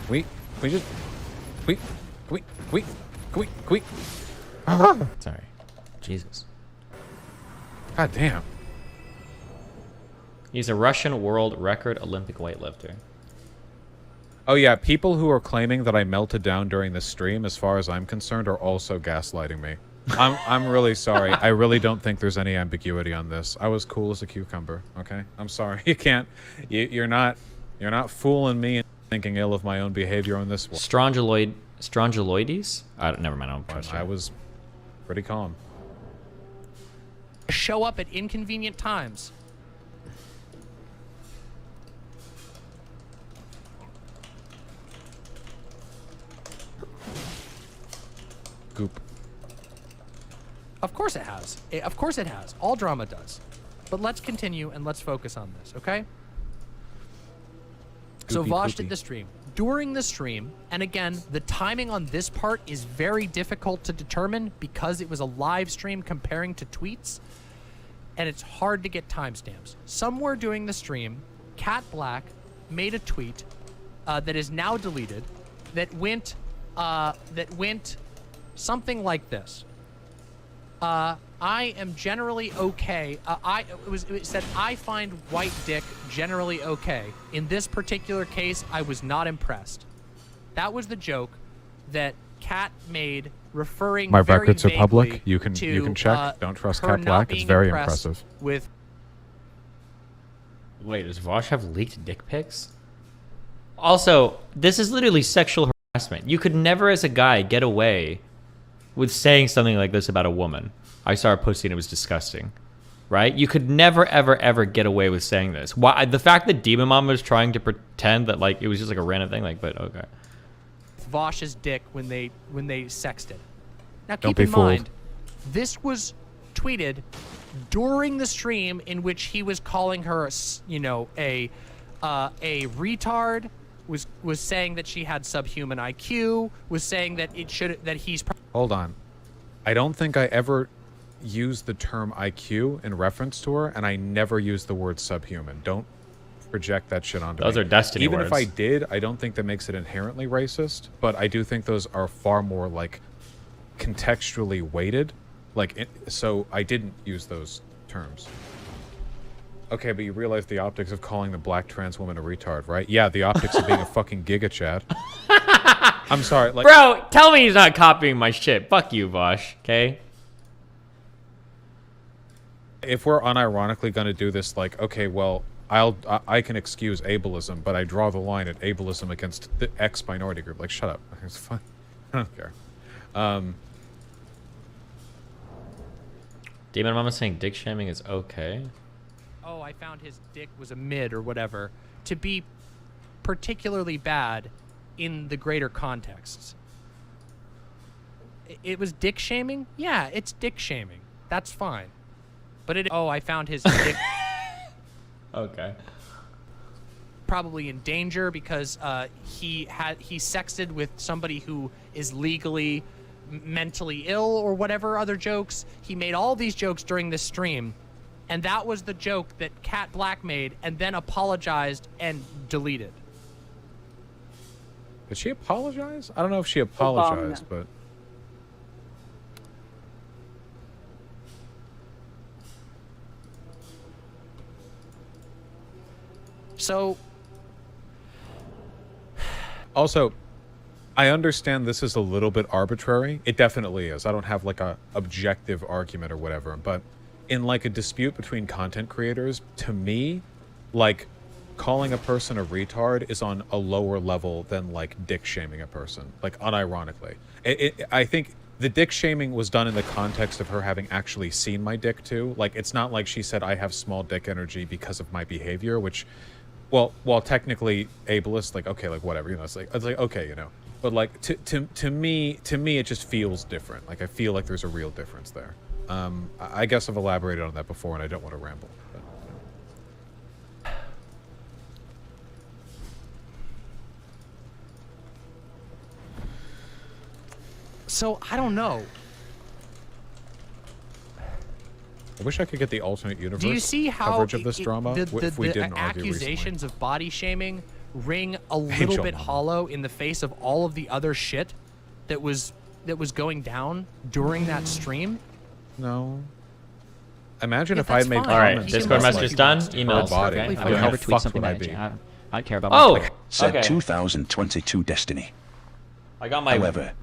Speaker 2: We just... We...
Speaker 1: Sorry. Jesus.
Speaker 2: God damn.
Speaker 1: He's a Russian world record Olympic weightlifter.
Speaker 2: Oh yeah, people who are claiming that I melted down during the stream, as far as I'm concerned, are also gaslighting me. I'm really sorry. I really don't think there's any ambiguity on this. I was cool as a cucumber, okay? I'm sorry. You can't... You're not fooling me and thinking ill of my own behavior on this one.
Speaker 1: Strongyloides? Never mind.
Speaker 2: I was pretty calm.
Speaker 4: Show up at inconvenient times.
Speaker 2: Goop.
Speaker 4: Of course it has. Of course it has. All drama does. But let's continue and let's focus on this, okay? So Vaush did the stream. During the stream, and again, the timing on this part is very difficult to determine because it was a live stream comparing to tweets, and it's hard to get timestamps. Somewhere during the stream, Blaque made a tweet that is now deleted that went something like this. I am generally okay. It said, I find white dick generally okay. In this particular case, I was not impressed. That was the joke that Kat made, referring
Speaker 2: My
Speaker 4: very
Speaker 2: records are public.
Speaker 4: vaguely
Speaker 2: You can
Speaker 4: to,
Speaker 2: check. Don't trust
Speaker 4: her
Speaker 2: Kat
Speaker 4: not
Speaker 2: Blaque. It's
Speaker 4: being
Speaker 2: very
Speaker 4: impressed
Speaker 2: impressive.
Speaker 4: With
Speaker 1: Wait, does Vaush have leaked dick pics? Also, this is literally sexual harassment. You could never, as a guy, get away with saying something like this about a woman. I saw her pussy and it was disgusting. Right? You could never, ever, ever get away with saying this. Why? The fact that DemonMama was trying to pretend that like it was just like a random thing, like, but okay.
Speaker 4: Vaush's dick when they sexted. Now
Speaker 2: Don't
Speaker 4: keep
Speaker 2: be
Speaker 4: in
Speaker 2: fooled.
Speaker 4: mind, this was tweeted during the stream in which he was calling her, a retard. Was saying that she had subhuman IQ. Was saying that he's.
Speaker 2: Hold on. I don't think I ever used the term IQ in reference to her, and I never used the word subhuman. Don't project that shit onto me.
Speaker 1: Those are Destiny
Speaker 2: Even
Speaker 1: words.
Speaker 2: if I did, I don't think that makes it inherently racist, but I do think those are far more, like, contextually weighted. So I didn't use those terms. Okay, but you realize the optics of calling the black trans woman a retard, right? Yeah, the optics of being a fucking giga chat. I'm sorry, like...
Speaker 1: Bro, tell me he's not copying my shit. Fuck you, Vaush, okay?
Speaker 2: If we're unironically going to do this, like, okay, well, I can excuse ableism, but I draw the line at ableism against the X minority group. Like, shut up. It's fine. I don't care.
Speaker 1: DemonMama saying dick shaming is okay.
Speaker 4: Oh, I found his dick was a mid or whatever, to be particularly bad in the greater contexts. It was dick shaming? Yeah, it's dick shaming. That's fine. But I found his dick
Speaker 1: Okay.
Speaker 4: probably in danger because he sexted with somebody who is legally mentally ill or whatever other jokes. He made all these jokes during this stream. And that was the joke that Blaque made and then apologized and deleted.
Speaker 2: Did she apologize? I don't know if she apologized, but...
Speaker 4: So...
Speaker 2: Also, I understand this is a little bit arbitrary. It definitely is. I don't have, like, a objective argument or whatever, but... in like a dispute between content creators, to me, like calling a person a retard is on a lower level than like dick shaming a person, like unironically. I think the dick shaming was done in the context of her having actually seen my dick too. Like, it's not like she said I have small dick energy because of my behavior, which, well, while technically ableist, like, okay, like whatever, you know, it's like okay, you know, but like to me it just feels different. Like, I feel like there's a real difference there. I guess I've elaborated on that before, and I don't want to ramble. But, you know.
Speaker 4: So I don't know.
Speaker 2: I wish I could get the alternate universe
Speaker 4: Do you see how
Speaker 2: coverage of this drama if we didn't argue
Speaker 4: accusations
Speaker 2: recently.
Speaker 4: of body shaming ring a little bit hollow in the face of all of the other shit that was going down during that stream?
Speaker 2: No. Imagine
Speaker 4: Yeah,
Speaker 2: if I had
Speaker 4: that's
Speaker 2: made
Speaker 4: fine.
Speaker 2: comments.
Speaker 1: All right,
Speaker 4: He
Speaker 1: Discord
Speaker 4: can
Speaker 1: message
Speaker 4: listen
Speaker 1: done.
Speaker 4: if he
Speaker 1: Emails.
Speaker 4: wants.
Speaker 2: Body.
Speaker 1: Okay.
Speaker 2: I
Speaker 11: I
Speaker 2: mean,
Speaker 11: would
Speaker 2: how
Speaker 11: never tweet
Speaker 2: fucked
Speaker 11: something
Speaker 2: would I
Speaker 11: damaging.
Speaker 2: be?
Speaker 11: I care about my
Speaker 1: Oh,
Speaker 12: Said
Speaker 1: okay.
Speaker 12: 2022 Destiny.
Speaker 1: I got my.
Speaker 12: However,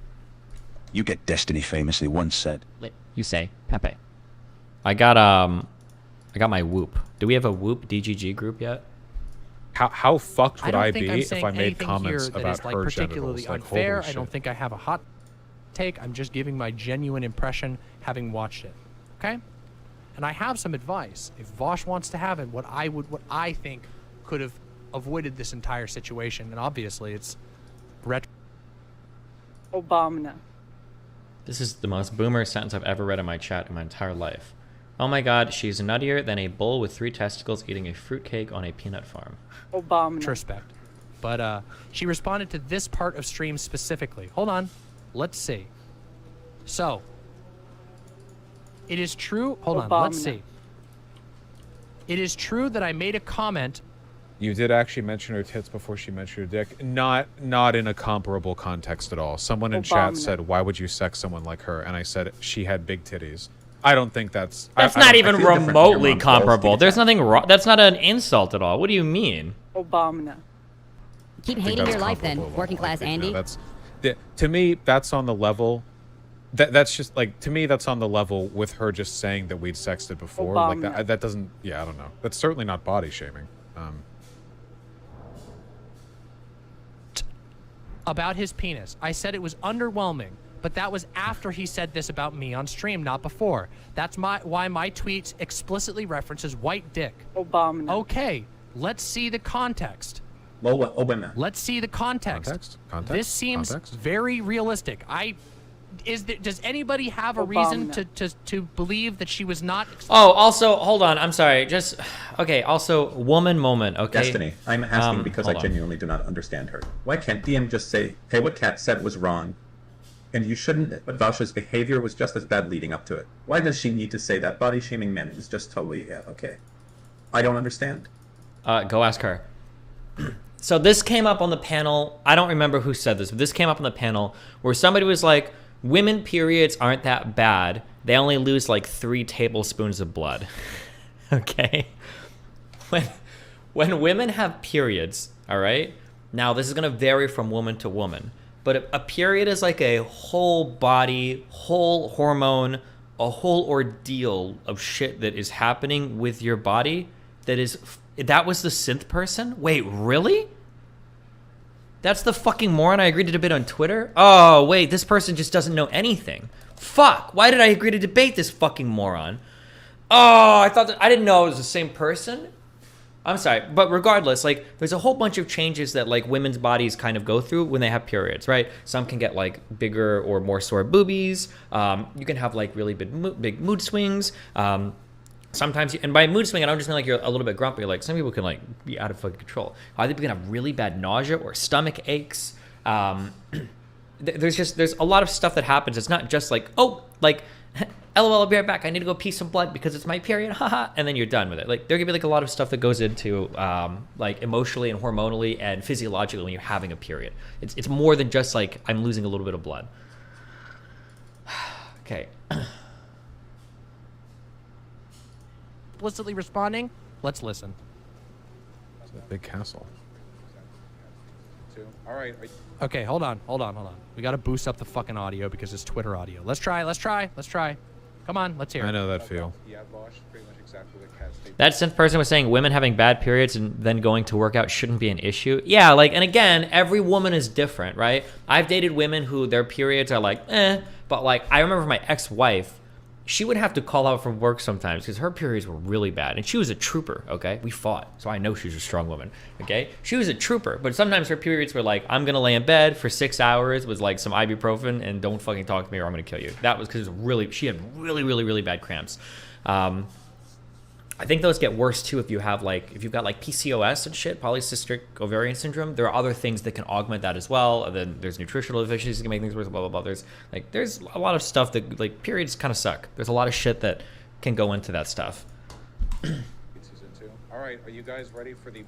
Speaker 12: you get Destiny famously once said,
Speaker 11: You say, Pepe.
Speaker 1: I got my Whoop. Do we have a Whoop DGG group yet?
Speaker 2: How fucked
Speaker 4: I
Speaker 2: would
Speaker 4: don't
Speaker 2: I
Speaker 4: think
Speaker 2: be
Speaker 4: I'm
Speaker 2: if
Speaker 4: saying
Speaker 2: I made
Speaker 4: anything
Speaker 2: comments
Speaker 4: here that
Speaker 2: about
Speaker 4: is like
Speaker 2: her
Speaker 4: particularly
Speaker 2: genitals? Like,
Speaker 4: unfair.
Speaker 2: holy
Speaker 4: I don't
Speaker 2: shit.
Speaker 4: think I have a hot take. I'm just giving my genuine impression having watched it. Okay? And I have some advice. If Vaush wants to have it, what I think could have avoided this entire situation, and obviously it's
Speaker 13: Obama.
Speaker 1: This is the most boomer sentence I've ever read in my chat in my entire life. Oh my god, she's nuttier than a bull with 3 testicles eating a fruitcake on a peanut farm.
Speaker 13: Obama.
Speaker 4: Respect. But she responded to this part of stream specifically. Hold on. Let's see. So, it is true. Hold on. Let's see. It is true that I made a comment.
Speaker 2: You did actually mention her tits before she mentioned her dick. Not in a comparable context at all. Someone in chat said, "Why would you sex someone like her?" And I said she had big titties. I don't think that's.
Speaker 1: That's
Speaker 2: I
Speaker 1: not
Speaker 2: don't-
Speaker 1: even
Speaker 2: I feel different from your
Speaker 1: remotely
Speaker 2: mom's
Speaker 1: comparable.
Speaker 2: balls.
Speaker 1: There's nothing wrong. That's not an insult at all. What do you mean?
Speaker 13: Obama.
Speaker 6: Keep
Speaker 2: I think
Speaker 6: hating
Speaker 2: that's
Speaker 6: your life then,
Speaker 2: comparable.
Speaker 6: working class
Speaker 2: I think,
Speaker 6: Andy.
Speaker 2: that's to me. That's on the level. That's just like, to me, that's on the level with her just saying that we'd sexted before. Like
Speaker 13: Obama.
Speaker 2: that doesn't. Yeah, I don't know. That's certainly not body shaming.
Speaker 4: About his penis. I said it was underwhelming, but that was after he said this about me on stream, not before. That's why my tweets explicitly references white dick.
Speaker 13: Obama.
Speaker 4: Okay, let's see the context.
Speaker 5: Obama.
Speaker 4: Let's see the context. This seems very realistic. Does anybody have a reason to believe that she was not?
Speaker 1: Oh, also, hold on. I'm sorry. Just okay. Also, woman moment. Okay.
Speaker 5: Destiny. I'm asking because I
Speaker 1: hold on.
Speaker 5: genuinely do not understand her. Why can't DM just say, "Hey, what Kat said was wrong," and you shouldn't? But Vaush's behavior was just as bad leading up to it. Why does she need to say that body shaming men is just totally okay? I don't understand.
Speaker 1: Go ask her. So this came up on the panel. I don't remember who said this, but this came up on the panel where somebody was like, women periods aren't that bad. They only lose like 3 tablespoons of blood. Okay? When women have periods, all right? Now, this is going to vary from woman to woman, but a period is like a whole body, whole hormone, a whole ordeal of shit that is happening with your body that was the synth person? Wait, really? That's the fucking moron I agreed to debate on Twitter? Oh, wait, this person just doesn't know anything. Fuck, why did I agree to debate this fucking moron? Oh, I didn't know it was the same person. I'm sorry, but regardless, like, there's a whole bunch of changes that, like, women's bodies kind of go through when they have periods, right? Some can get, like, bigger or more sore boobies. You can have, like, really big mood swings. Sometimes, and by mood swing, I don't just mean like you're a little bit grumpy. Like, some people can, like, be out of fucking control. Either people can have really bad nausea or stomach aches. There's a lot of stuff that happens. It's not just like, oh, like, LOL, I'll be right back. I need to go pee some blood because it's my period, haha, and then you're done with it. Like, there can be like a lot of stuff that goes into like emotionally and hormonally and physiologically when you're having a period. It's more than just like I'm losing a little bit of blood. Okay.
Speaker 4: Explicitly responding. Let's listen.
Speaker 2: It's a big castle. All right.
Speaker 4: Okay, hold on. We got to boost up the fucking audio because it's Twitter audio. Let's try. Come on, let's hear it.
Speaker 2: I know that feel. Yeah, Vaush, pretty much exactly what Kat stated.
Speaker 1: That synth person was saying women having bad periods and then going to work out shouldn't be an issue. Yeah, like, and again, every woman is different, right? I've dated women who their periods are like, But like, I remember my ex-wife, she would have to call out from work sometimes because her periods were really bad. And she was a trooper, okay? We fought, so I know she was a strong woman, okay? She was a trooper, but sometimes her periods were like, I'm going to lay in bed for 6 hours with like some ibuprofen and don't fucking talk to me or I'm going to kill you. That was because she had really bad cramps. I think those get worse too if you've got like PCOS and shit, polycystic ovarian syndrome. There are other things that can augment that as well. And then there's nutritional deficiencies that can make things worse, blah, blah, blah. There's a lot of stuff that, like, periods kind of suck. There's a lot of shit that can go into that stuff.
Speaker 2: All right, are you guys ready for the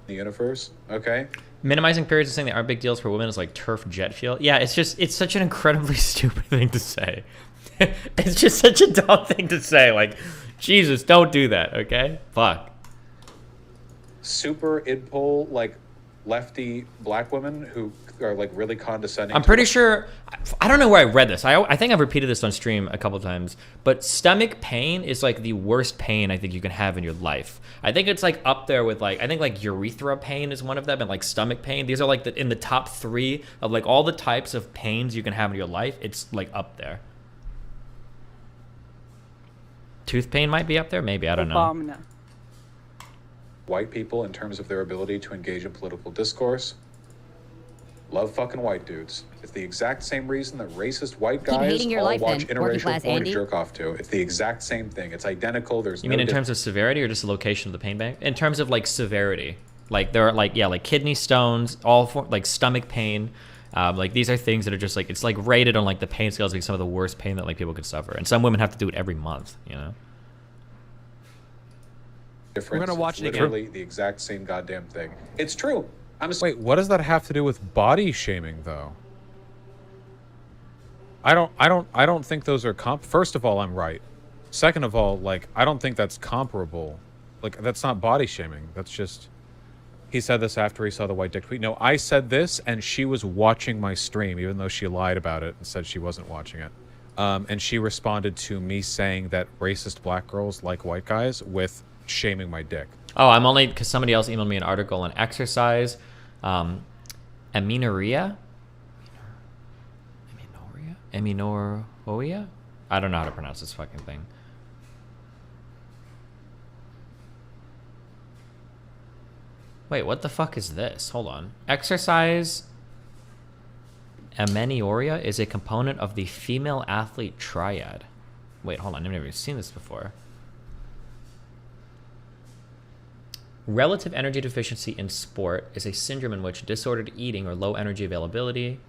Speaker 2: universe? Okay.
Speaker 1: Minimizing periods and saying they aren't big deals for women is like turf jet fuel. Yeah, it's such an incredibly stupid thing to say. It's just such a dumb thing to say. Like, Jesus, don't do that, okay? Fuck.
Speaker 2: Super idpol, like, lefty black women who are like really condescending.
Speaker 1: I'm pretty sure, I don't know where I read this. I think I've repeated this on stream a couple of times, but stomach pain is like the worst pain I think you can have in your life. I think it's like up there with like, I think like urethra pain is one of them, and like stomach pain. These are like in the top 3 of like all the types of pains you can have in your life. It's like up there. Tooth pain might be up there, maybe, I don't know.
Speaker 2: White people in terms of their ability to engage in political discourse. Love fucking white dudes. It's the exact same reason that racist white guys all watch interracial porn to jerk off to. It's the exact same thing. It's identical. There's
Speaker 1: You mean in terms of severity or just the location of the pain bank? In terms of like severity, like there are like, yeah, like kidney stones, like stomach pain. Like these are things that are just like, it's like rated on like the pain scales, like some of the worst pain that like people could suffer, and some women have to do it every month, you know.
Speaker 2: We're gonna watch it again. Literally the exact same goddamn thing. It's true. Wait, what does that have to do with body shaming though? I don't think those are First of all, I'm right. Second of all, like, I don't think that's comparable. Like, that's not body shaming. That's just. He said this after he saw the white dick tweet. No, I said this, and she was watching my stream, even though she lied about it and said she wasn't watching it. And she responded to me saying that racist black girls like white guys with shaming my dick.
Speaker 1: Oh, I'm only because somebody else emailed me an article on exercise, amenorrhea. I don't know how to pronounce this fucking thing. Wait, what the fuck is this? Hold on. Exercise amenorrhea is a component of the female athlete triad. Wait, hold on. I've never seen this before. Relative energy deficiency in sport is a syndrome in which disordered eating or low energy availability,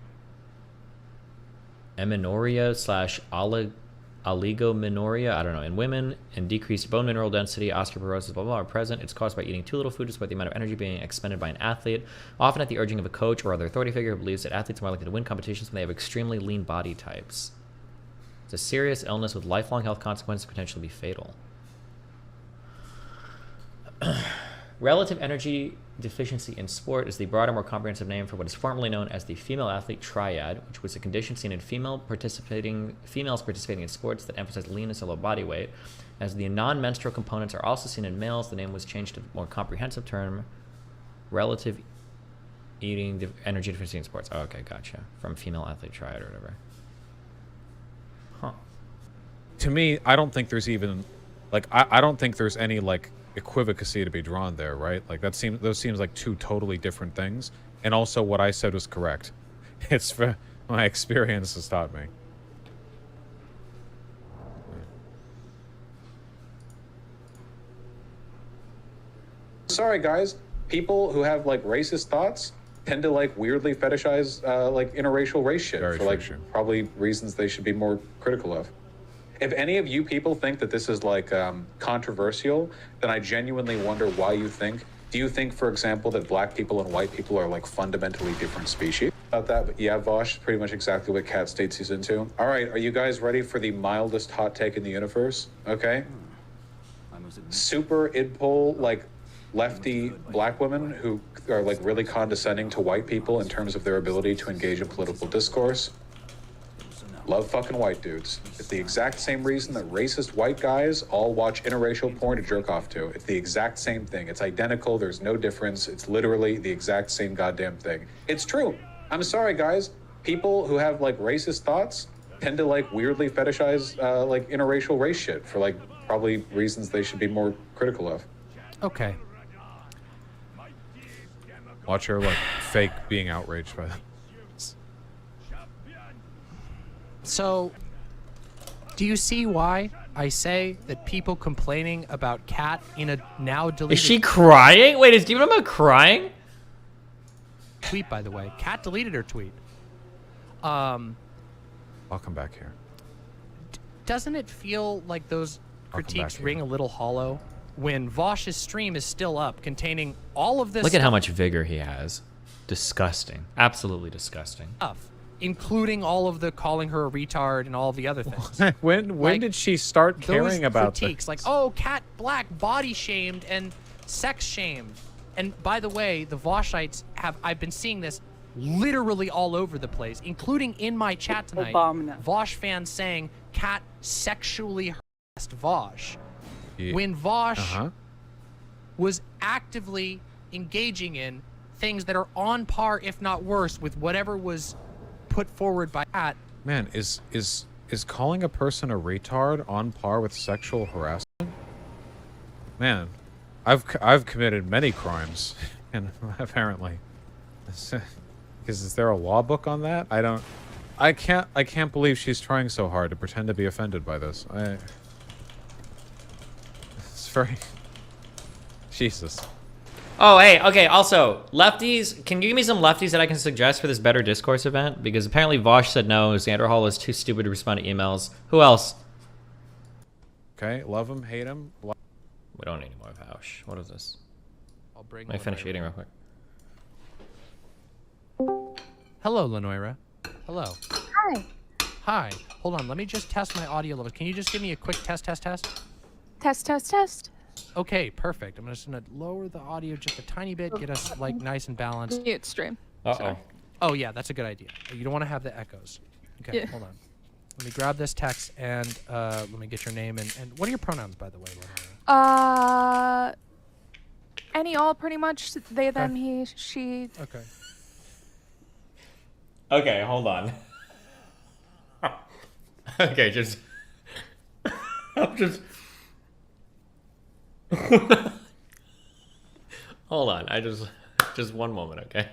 Speaker 1: amenorrhea / oligomenorrhea, I don't know, in women, and decreased bone mineral density, osteoporosis, blah, blah, are present. It's caused by eating too little food despite the amount of energy being expended by an athlete, often at the urging of a coach or other authority figure who believes that athletes are more likely to win competitions when they have extremely lean body types. It's a serious illness with lifelong health consequences, potentially be fatal. Relative energy deficiency in sport is the broader, more comprehensive name for what is formerly known as the female athlete triad, which was a condition seen in females participating in sports that emphasize leanness or low body weight. As the non-menstrual components are also seen in males, the name was changed to a more comprehensive term, relative eating energy deficiency in sports. Oh, okay, gotcha. From female athlete triad or whatever. Huh.
Speaker 2: To me, I don't think there's even, like, I don't think there's any, like, equivocacy to be drawn there, right? Like, those seems like two totally different things. And also what I said was correct. It's for my experience has taught me. Sorry guys, people who have like racist thoughts tend to like weirdly fetishize like interracial race shit for like probably reasons they should be more critical of. If any of you people think that this is like controversial, then I genuinely wonder why you think. Do you think, for example, that black people and white people are like fundamentally different species? About that, but yeah, Vaush, pretty much exactly what Cat states he's into. All right, are you guys ready for the mildest hot take in the universe? Okay. Super idpol, like lefty black women who are like really condescending to white people in terms of their ability to engage in political discourse. Love fucking white dudes. It's the exact same reason that racist white guys all watch interracial porn to jerk off to. It's the exact same thing. It's identical. There's no difference. It's literally the exact same goddamn thing. It's true. I'm sorry, guys. people who have like racist thoughts tend to like weirdly fetishize like interracial race shit for like probably reasons they should be more critical of.
Speaker 4: Okay.
Speaker 2: Watch her like fake being outraged by them.
Speaker 4: So, do you see why I say that people complaining about Cat in a now deleted...
Speaker 1: Is she crying? Wait, is DemonMama crying?
Speaker 4: Tweet, by the way. Cat deleted her tweet.
Speaker 2: I'll come back here.
Speaker 4: Doesn't it feel like those
Speaker 2: I'll come
Speaker 4: critiques
Speaker 2: back
Speaker 4: ring
Speaker 2: here.
Speaker 4: a little hollow when Vaush's stream is still up, containing all of this
Speaker 1: Look at how much vigor he has. Disgusting. Absolutely disgusting.
Speaker 4: stuff, including all of the calling her a retard and all of the other things.
Speaker 2: when
Speaker 4: Like,
Speaker 2: did she start caring
Speaker 4: those
Speaker 2: about
Speaker 4: critiques?
Speaker 2: this?
Speaker 4: Like, oh, Cat Blaque body shamed and sex shamed. And by the way, the Vaushites I've been seeing this literally all over the place, including in my chat tonight.
Speaker 13: Abominable.
Speaker 4: Vaush fans saying Cat sexually harassed Vaush.
Speaker 2: Yeah.
Speaker 4: When Vaush was actively engaging in things that are on par, if not worse, with whatever was put forward by Cat.
Speaker 2: Man, is calling a person a retard on par with sexual harassment? Man, I've committed many crimes, and apparently, is there a law book on that? I can't believe she's trying so hard to pretend to be offended by this. It's very Jesus.
Speaker 1: Oh, hey, okay, also, lefties, can you give me some lefties that I can suggest for this Better Discourse event? Because apparently Vaush said no, Xander Hall is too stupid to respond to emails. Who else?
Speaker 2: Okay, love him, hate him.
Speaker 1: We don't need any more Vaush. What is this?
Speaker 4: I'll bring
Speaker 1: Let me finish eating real quick.
Speaker 4: Hello, Lenoira. Hello.
Speaker 14: Hi.
Speaker 4: Hi. Hold on, let me just test my audio levels. Can you just give me a quick test?
Speaker 14: Test.
Speaker 4: Okay, perfect. I'm just gonna lower the audio just a tiny bit, get us like nice and balanced.
Speaker 14: Mute stream.
Speaker 1: Uh-oh.
Speaker 4: Oh yeah, that's a good idea. You don't want to have the echoes. Okay,
Speaker 14: Yeah.
Speaker 4: hold on. Let me grab this text and let me get your name and what are your pronouns, by the way, Lenoira?
Speaker 14: Any, all, pretty much. They, them, he, she.
Speaker 4: Okay.
Speaker 1: Okay, hold on. Okay, just... I'm just... Hold on, just one moment, okay?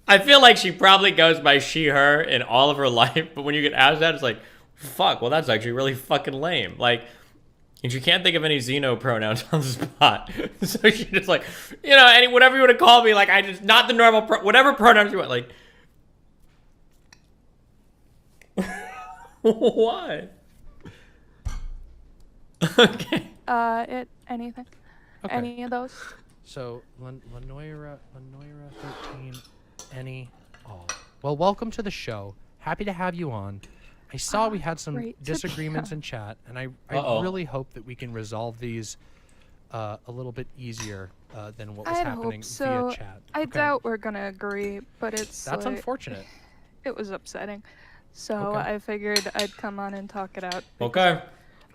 Speaker 1: I feel like she probably goes by she, her in all of her life, but when you get asked that, it's like, fuck, well, that's actually really fucking lame. Like, and she can't think of any Xeno pronouns on the spot. So she just like, you know, any whatever you want to call me, like, I just, not the normal, whatever pronouns you want, like. What? Okay.
Speaker 14: Anything.
Speaker 4: Okay.
Speaker 14: Any of those.
Speaker 4: So, Lenoira 13, any, all. Well, welcome to the show. Happy to have you on. I saw we had some
Speaker 14: great to be
Speaker 4: disagreements
Speaker 14: on.
Speaker 4: in chat, and I
Speaker 1: Uh-oh.
Speaker 4: really hope that we can resolve these a little bit easier than what was
Speaker 14: I'd
Speaker 4: happening
Speaker 14: hope so.
Speaker 4: via chat.
Speaker 14: I
Speaker 4: Okay.
Speaker 14: doubt we're gonna agree, but it's
Speaker 4: That's
Speaker 14: like,
Speaker 4: unfortunate.
Speaker 14: It was upsetting. So
Speaker 4: Okay.
Speaker 14: I figured I'd come on and talk it out.
Speaker 1: Okay.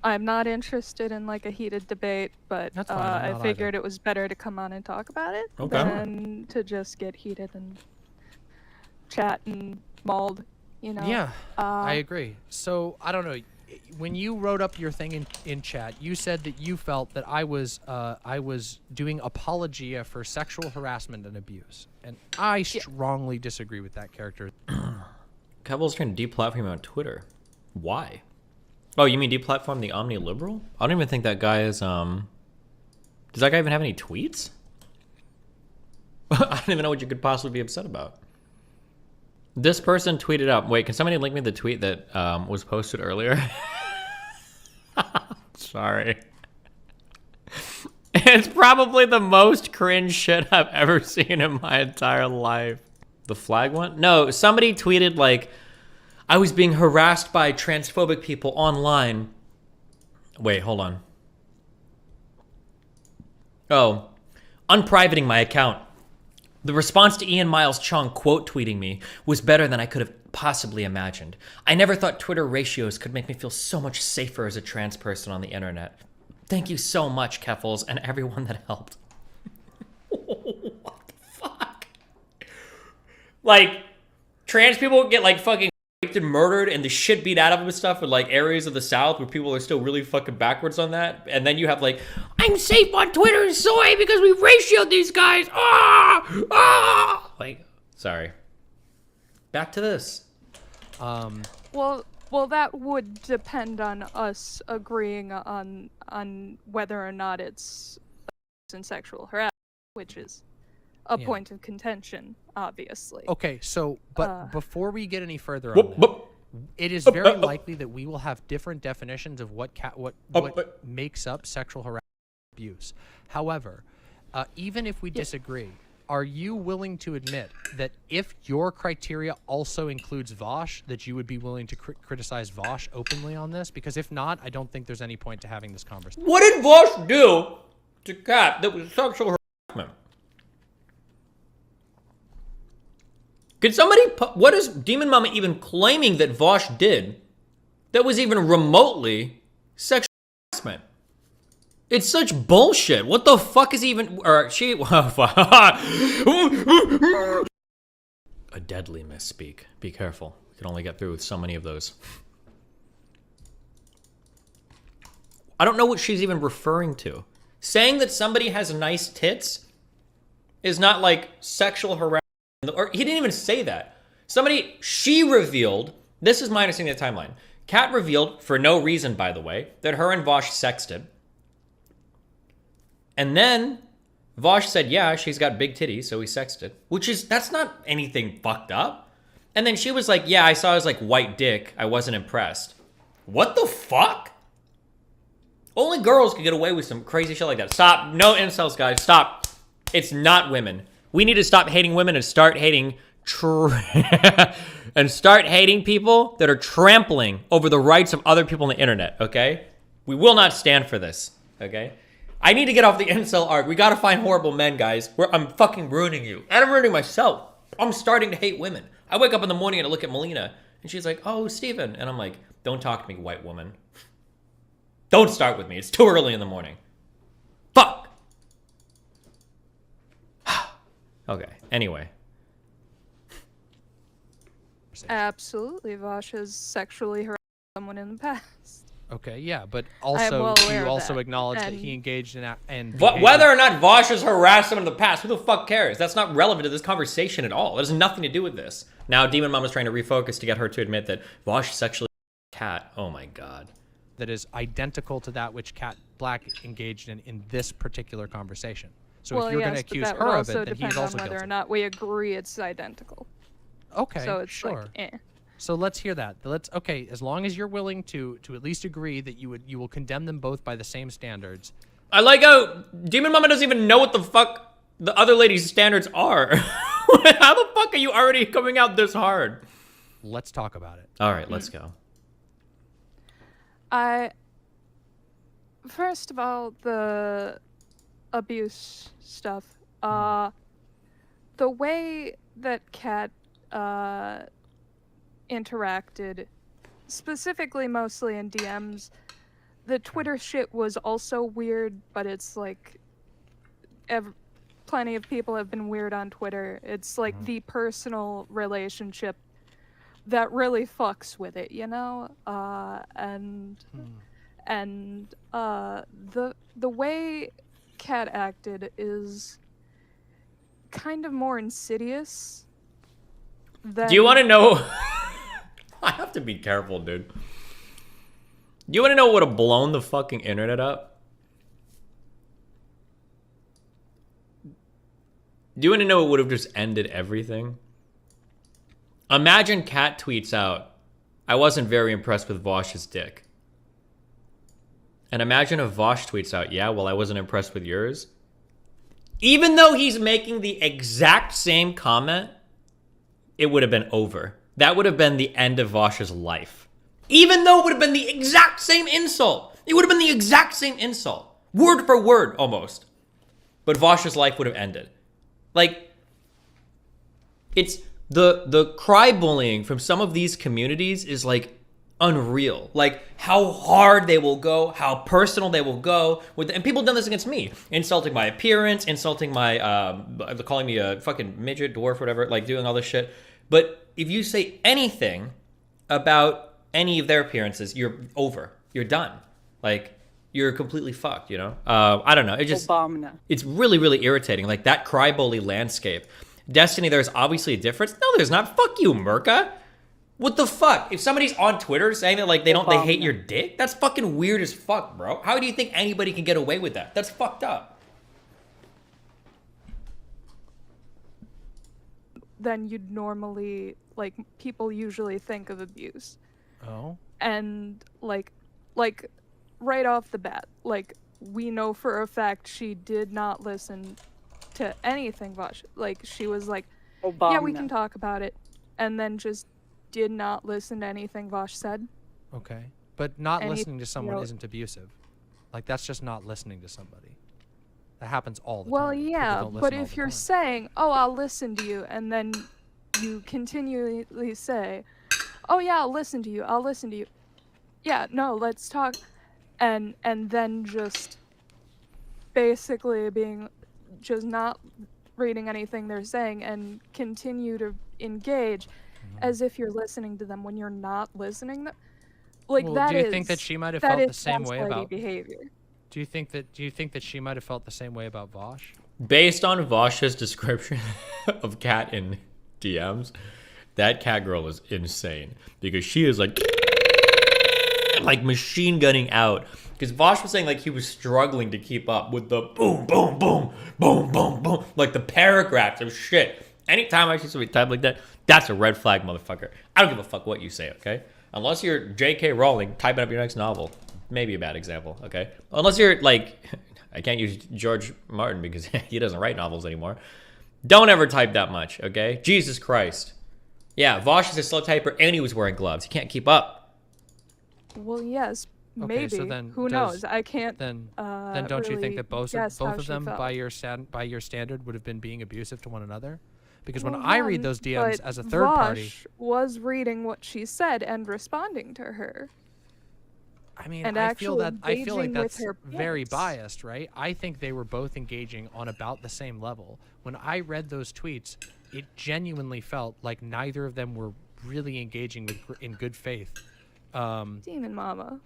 Speaker 14: I'm not interested in like a heated debate, but
Speaker 4: That's fine, I'm
Speaker 14: I
Speaker 4: not
Speaker 14: figured it was better to come on and talk about it
Speaker 1: Okay.
Speaker 14: than to just get heated and chat and mauled, you know.
Speaker 4: Yeah, I agree. So, I don't know. When you wrote up your thing in chat, you said that you felt that I was doing apologia for sexual harassment and abuse. And I strongly disagree with that character.
Speaker 1: Keffals trying to deplatform him on Twitter. Why? Oh, you mean deplatform the omni-liberal? I don't even think that guy is, does that guy even have any tweets? I don't even know what you could possibly be upset about. This person tweeted up. Wait, can somebody link me the tweet that was posted earlier? Sorry. It's probably the most cringe shit I've ever seen in my entire life. The flag one? No, somebody tweeted like, I was being harassed by transphobic people online. Wait, hold on. Oh, unprivating my account. The response to Ian Miles Chung quote tweeting me was better than I could have possibly imagined. I never thought Twitter ratios could make me feel so much safer as a trans person on the internet. Thank you so much, Keffals, and everyone that helped. What the Like, trans people get like fucking raped and murdered and the shit beat out of them and stuff in like areas of the South where people are still really fucking backwards on that. And then you have like, I'm safe on Twitter and soy because we ratioed these guys. Like, sorry. Back to this.
Speaker 14: Well, that would depend on us agreeing on whether or not it's sexual harassment, which is a point of contention, obviously.
Speaker 4: Okay, so, but before we get any further on that, it is very likely that we will have different definitions of what makes up sexual harassment abuse. However, even if we disagree, are you willing to admit that if your criteria also includes Vaush, that you would be willing to criticize Vaush openly on this? Because if not, I don't think there's any point to having this conversation.
Speaker 1: What did Vaush do to Kat that was sexual harassment? Could somebody, what is DemonMama even claiming that Vaush did that was even remotely sexual harassment? It's such bullshit. What the fuck is even, or she, a deadly misspeak. Be careful. We can only get through with so many of those. I don't know what she's even referring to. Saying that somebody has nice tits is not like sexual harassment. Or he didn't even say that. She revealed, this is my understanding of the timeline. Kat revealed, for no reason by the way, that her and Vaush sexted. And then Vaush said, yeah, she's got big titties, so we sexted. That's not anything fucked up. And then she was like, yeah, I saw his like white dick. I wasn't impressed. What the fuck? Only girls can get away with some crazy shit like that. Stop. No incels, guys. Stop. It's not women. We need to stop hating women and start hating people that are trampling over the rights of other people on the internet, okay? We will not stand for this, okay? I need to get off the incel arc. We gotta find horrible men, guys. I'm fucking ruining you. And I'm ruining myself. I'm starting to hate women. I wake up in the morning and I look at Melina, and she's like, oh, Steven. And I'm like, don't talk to me, white woman. Don't start with me. It's too early in the morning. Fuck. Okay, anyway.
Speaker 14: Absolutely, Vaush has sexually harassed someone in the past.
Speaker 4: Okay, yeah, but also you also acknowledge that he engaged in
Speaker 1: whether or not Vaush has harassed someone in the past, who the fuck cares? That's not relevant to this conversation at all. It has nothing to do with this. Now DemonMama's trying to refocus to get her to admit that Vaush sexually Kat. Oh my god.
Speaker 4: That is identical to that which Blaque engaged in this particular conversation. So if you're going to accuse her of it, then he's also guilty.
Speaker 14: Whether or not we agree it's identical.
Speaker 4: Okay,
Speaker 14: so it's
Speaker 4: sure.
Speaker 14: Like, eh.
Speaker 4: So let's hear that. Okay, as long as you're willing to at least agree that you will condemn them both by the same standards.
Speaker 1: I like how DemonMama doesn't even know what the fuck the other lady's standards are. How the fuck are you already coming out this hard?
Speaker 4: Let's talk about it.
Speaker 1: All right, let's go.
Speaker 14: First of all, the abuse stuff. The way that Kat interacted, specifically mostly in DMs, the Twitter shit was also weird, but it's like plenty of people have been weird on Twitter. It's like the personal relationship that really fucks with it, you know? The way Kat acted is kind of more insidious than...
Speaker 1: Do you want to know... I have to be careful, dude. Do you want to know what would have blown the fucking internet up? Do you want to know what would have just ended everything? Imagine Kat tweets out, I wasn't very impressed with Vaush's dick. And imagine if Vaush tweets out, yeah, well, I wasn't impressed with yours. Even though he's making the exact same comment, it would have been over. That would have been the end of Vaush's life. Even though it would have been the exact same insult. It would have been the exact same insult. Word for word, almost. But Vaush's life would have ended. Like, it's... The cry bullying from some of these communities is like unreal. Like how hard they will go, how personal they will go with, and people have done this against me, insulting my appearance, insulting my calling me a fucking midget, dwarf, whatever, like doing all this shit. But if you say anything about any of their appearances, you're over. You're done. Like you're completely fucked, you know? I don't know. It just it's really, really irritating. Like that crybaby landscape. Destiny, there's obviously a difference. No, there's not. Fuck you, Merca. What the fuck? If somebody's on Twitter saying that like they hate your dick, that's fucking weird as fuck, bro. How do you think anybody can get away with that? That's fucked up.
Speaker 14: Then you'd normally, like, people usually think of abuse.
Speaker 4: Oh.
Speaker 14: And like right off the bat, like we know for a fact she did not listen to anything Vaush. Like she was like, yeah, we can talk about it, and then just did not listen to anything Vaush said.
Speaker 4: Okay. But not listening to someone isn't abusive. Like, that's just not listening to somebody. That happens all the time.
Speaker 14: Well, yeah, but if you're saying, oh, I'll listen to you, and then you continually say, oh, yeah, I'll listen to you. Yeah, no, let's talk. And then just basically being, just not reading anything they're saying and continue to engage as if you're listening to them when you're not listening. Like,
Speaker 4: well, do you think that she might have felt the same way about
Speaker 14: behavior?
Speaker 4: Do you think that she might have felt the same way about Vaush?
Speaker 1: Based on Vaush's description of Cat in DMs, that cat girl is insane because she is like machine gunning out. Because Vaush was saying like he was struggling to keep up with the boom, boom, boom, boom, boom, boom, like the paragraphs of shit. Anytime I see somebody type like that, that's a red flag, motherfucker. I don't give a fuck what you say, okay? Unless you're J.K. Rowling typing up your next novel. Maybe a bad example, okay? Unless you're like, I can't use George Martin because he doesn't write novels anymore. Don't ever type that much, okay? Jesus Christ. Yeah, Vaush is a slow typer and he was wearing gloves. He can't keep up.
Speaker 14: Well, yes,
Speaker 4: okay,
Speaker 14: maybe.
Speaker 4: So then
Speaker 14: who knows? I can't.
Speaker 4: Then don't you think that both of them,
Speaker 14: felt.
Speaker 4: by your standard, would have been being abusive to one another? Because when I read those DMs as a third party,
Speaker 14: Vaush was reading what she said and responding to her.
Speaker 4: I mean,
Speaker 14: and
Speaker 4: I feel like that's very
Speaker 14: points.
Speaker 4: biased, right? I think they were both engaging on about the same level. When I read those tweets, it genuinely felt like neither of them were really engaging in good faith.
Speaker 14: DemonMama,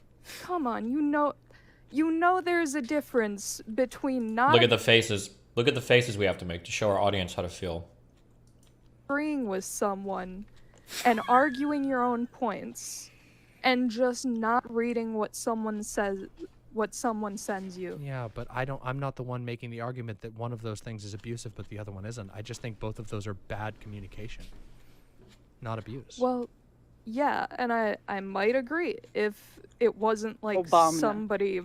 Speaker 14: come on, you know there's a difference between not
Speaker 1: Look at the faces. Look at the faces we have to make to show our audience how to feel.
Speaker 14: agreeing with someone and arguing your own points and just not reading what someone says, what someone sends you.
Speaker 4: Yeah, but I'm not the one making the argument that one of those things is abusive but the other one isn't. I just think both of those are bad communication, not abuse.
Speaker 14: Well, yeah, and I might agree if it wasn't like somebody,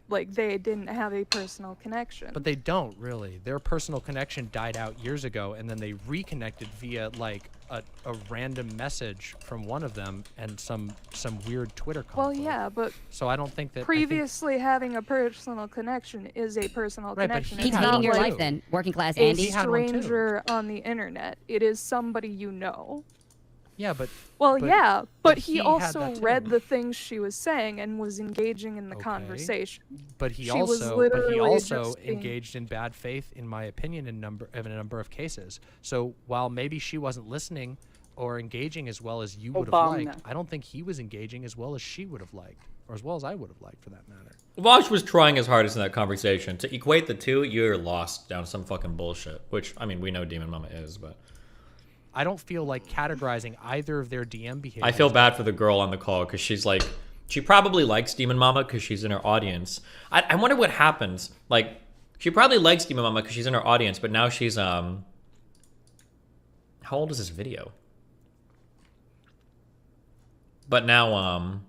Speaker 14: like they didn't have a personal connection.
Speaker 4: But they don't really. Their personal connection died out years ago, and then they reconnected via like a random message from one of them and some weird Twitter conflict.
Speaker 14: Well, yeah, but
Speaker 4: so I don't think that
Speaker 14: previously having a personal connection is a personal connection.
Speaker 15: He's hating your life then, working class Andy.
Speaker 14: A stranger on the internet. It is somebody you know.
Speaker 4: Yeah, but
Speaker 14: but he also read the things she was saying and was engaging in the conversation.
Speaker 4: But he
Speaker 14: she
Speaker 4: also engaged in bad faith, in my opinion, in a number of cases. So while maybe she wasn't listening or engaging as well as you would have liked, I don't think he was engaging as well as she would have liked, or as well as I would have liked, for that matter.
Speaker 1: Vaush was trying his hardest in that conversation. To equate the two, you're lost down some fucking bullshit. Which, I mean, we know DemonMama is, but
Speaker 4: I don't feel like categorizing either of their DM behaviors.
Speaker 1: I feel bad for the girl on the call because she's like, she probably likes DemonMama because she's in her audience. I wonder what happens. Like, she probably likes DemonMama because she's in her audience, but now she's, how old is this video? But now,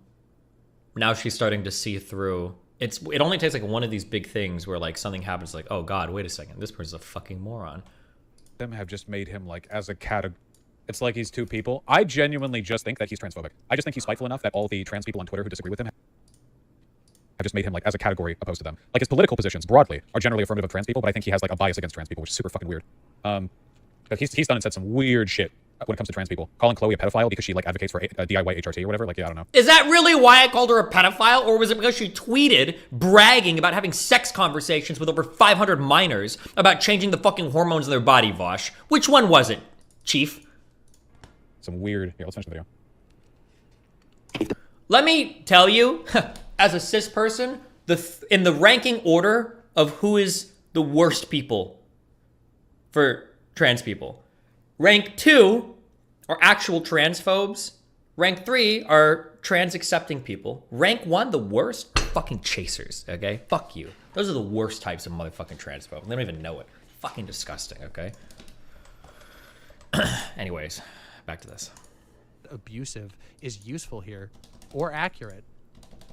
Speaker 1: now she's starting to see through. It only takes like one of these big things where like something happens like, oh God, wait a second, this person's a fucking moron.
Speaker 2: Them have just made him like as a category. It's like he's two people. I genuinely just think that he's transphobic. I just think he's spiteful enough that all the trans people on Twitter who disagree with him have just made him like as a category opposed to them. Like his political positions broadly are generally affirmative of trans people, but I think he has like a bias against trans people, which is super fucking weird. But he's done and said some weird shit when it comes to trans people. Calling Chloe a pedophile because she like advocates for DIY HRT or whatever. Like, yeah, I don't know.
Speaker 1: Is that really why I called her a pedophile? Or was it because she tweeted bragging about having sex conversations with over 500 minors about changing the fucking hormones in their body, Vaush? Which one was it, Chief?
Speaker 2: Some weird... Here, let's finish the video.
Speaker 1: Let me tell you, as a cis person, in the ranking order of who is the worst people for trans people. Rank 2 are actual transphobes. Rank 3 are trans-accepting people. Rank 1, the worst, fucking chasers, okay? Fuck you. Those are the worst types of motherfucking transphobes. They don't even know it. Fucking disgusting, okay? Anyways, back to this.
Speaker 4: Abusive is useful here, or accurate.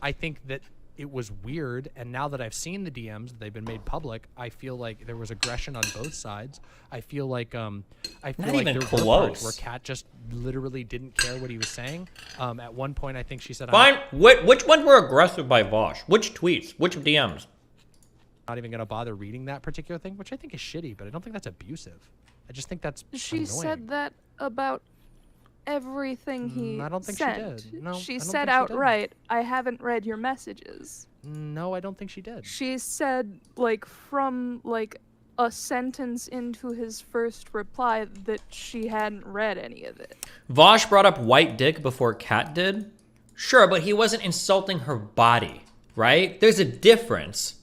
Speaker 4: I think that it was weird, and now that I've seen the DMs, they've been made public, I feel like there was aggression on both sides. I feel like there were parts where Kat just literally didn't care what he was saying. At one point, I think she said,
Speaker 1: "Fine." Which ones were aggressive by Vaush? Which tweets? Which DMs?
Speaker 4: Not even gonna bother reading that particular thing, which I think is shitty, but I don't think that's abusive. I just think that's
Speaker 14: She
Speaker 4: annoying.
Speaker 14: said that about everything he
Speaker 4: I don't think
Speaker 14: sent.
Speaker 4: she did. No,
Speaker 14: she
Speaker 4: I don't
Speaker 14: said
Speaker 4: think she did.
Speaker 14: outright, "I haven't read your messages."
Speaker 4: No, I don't think she did.
Speaker 14: She said, like, from, like, a sentence into his first reply that she hadn't read any of it.
Speaker 1: Vaush brought up white dick before Kat did. Sure, but he wasn't insulting her body, right? There's a difference.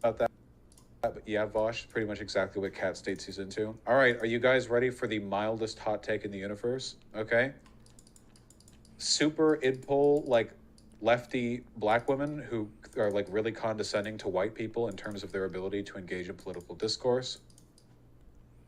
Speaker 2: About that. But yeah, Vaush, pretty much exactly what Kat states he's into. All right, are you guys ready for the mildest hot take in the universe? Okay. Super idpol, like, lefty black women who are, like, really condescending to white people in terms of their ability to engage in political discourse.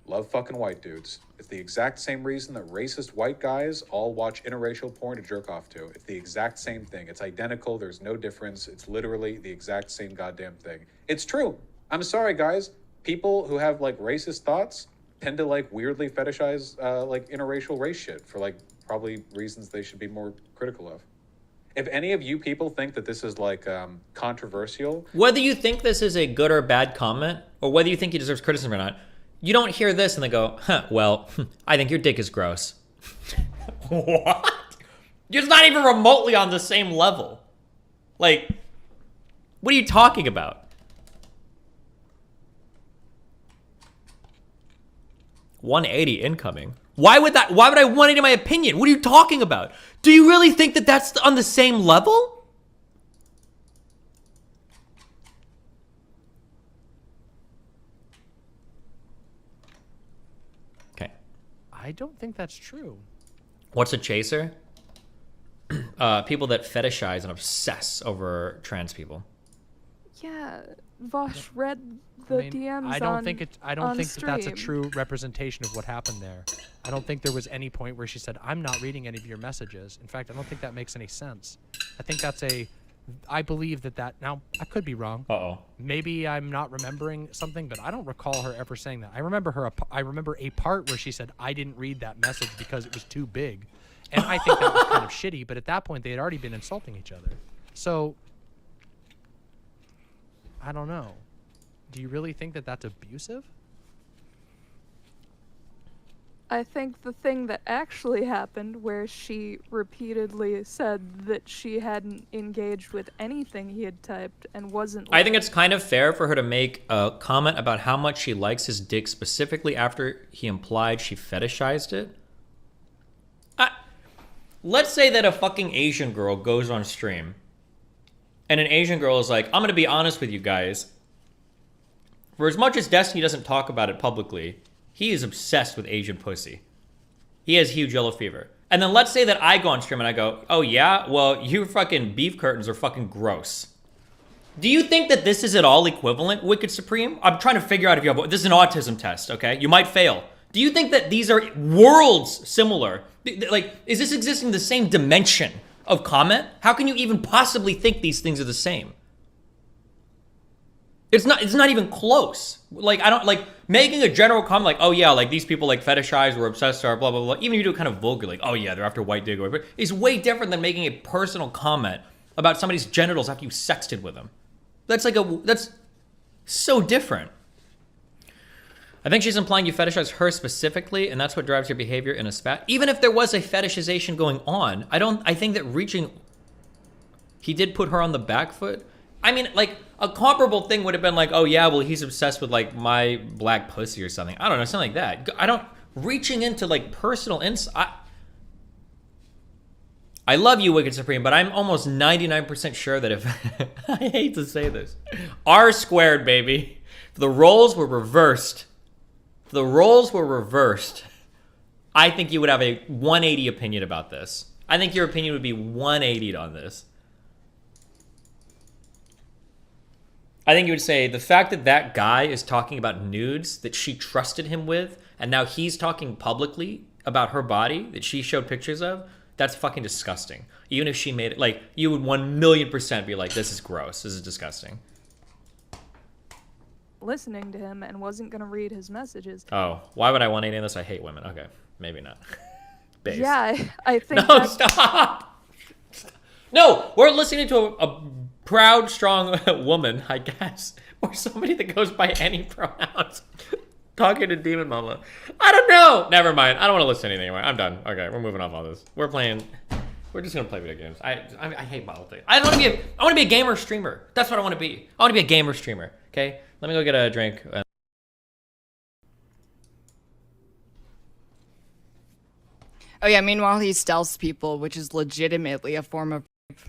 Speaker 2: Love fucking white dudes. It's the exact same reason that racist white guys all watch interracial porn to jerk off to. It's the exact same thing. It's identical. There's no difference. It's literally the exact same goddamn thing. It's true. I'm sorry, guys. People who have, like, racist thoughts tend to, like, weirdly fetishize, like, interracial race shit for, like, probably reasons they should be more critical of. If any of you people think that this is, like, controversial...
Speaker 1: Whether you think this is a good or bad comment, or whether you think he deserves criticism or not, you don't hear this and they go, huh, well, I think your dick is gross. What? It's not even remotely on the same level. Like, what are you talking about? $180 incoming. Why would I 180 my opinion? What are you talking about? Do you really think that that's on the same level? Okay.
Speaker 4: I don't think that's true.
Speaker 1: What's a chaser? People that fetishize and obsess over trans people.
Speaker 14: Yeah, Vaush read the DMs
Speaker 4: I don't think that that's a
Speaker 14: stream.
Speaker 4: true representation of what happened there. I don't think there was any point where she said, "I'm not reading any of your messages." In fact, I don't think that makes any sense. I think that's I believe that now, I could be wrong.
Speaker 1: Uh-oh.
Speaker 4: Maybe I'm not remembering something, but I don't recall her ever saying that. I remember a part where she said, "I didn't read that message because it was too big." And I think that was kind of shitty, but at that point they had already been insulting each other. So I don't know. Do you really think that that's abusive?
Speaker 14: I think the thing that actually happened, where she repeatedly said that she hadn't engaged with anything he had typed and wasn't...
Speaker 1: I think it's kind of fair for her to make a comment about how much she likes his dick specifically after he implied she fetishized it. Let's say that a fucking Asian girl goes on stream and an Asian girl is like, I'm going to be honest with you guys. For as much as Destiny doesn't talk about it publicly, he is obsessed with Asian pussy. He has huge yellow fever. And then let's say that I go on stream and I go, oh yeah? Well, your fucking beef curtains are fucking gross. Do you think that this is at all equivalent, Wicked Supreme? I'm trying to figure out if you have... This is an autism test, okay? You might fail. Do you think that these are worlds similar? Like, is this existing in the same dimension of comment? How can you even possibly think these things are the same? It's not even close. Like, I don't, like, making a general comment like, oh yeah, like, these people, like, fetishize or obsessed or blah, blah, blah. Even if you do it kind of vulgar, like, oh yeah, they're after white dick or whatever. It's way different than making a personal comment about somebody's genitals after you sexted with them. That's so different. I think she's implying you fetishize her specifically, and that's what drives your behavior in a spat. Even if there was a fetishization going on, I think that reaching... He did put her on the back foot. I mean, like, a comparable thing would have been like, oh yeah, well, he's obsessed with, like, my black pussy or something. I don't know, something like that. I don't... Reaching into, like, personal I love you, Wicked Supreme, but I'm almost 99% sure that if... I hate to say this. R squared, baby. If the roles were reversed... I think you would have a 180 opinion about this. I think your opinion would be 180'd on this. I think you would say the fact that that guy is talking about nudes that she trusted him with, and now he's talking publicly about her body that she showed pictures of, that's fucking disgusting. Even if she made it, like, you would 1,000,000% be like, this is gross, this is disgusting.
Speaker 14: Listening to him and wasn't gonna read his messages.
Speaker 1: Oh, why would I 180 on this? I hate women. Okay, maybe not. Base.
Speaker 14: Yeah, I think.
Speaker 1: No, stop. No, we're listening to a proud, strong woman, I guess, or somebody that goes by any pronouns. Talking to DemonMama. I don't know. Never mind. I don't want to listen to anything anymore. I'm done. Okay, we're moving off all this. We're just gonna play video games. I hate politics. I want to be a gamer streamer. That's what I want to be. I want to be a gamer streamer. Okay, let me go get a drink.
Speaker 3: Oh yeah, meanwhile he stealths people, which is legitimately a form of rape.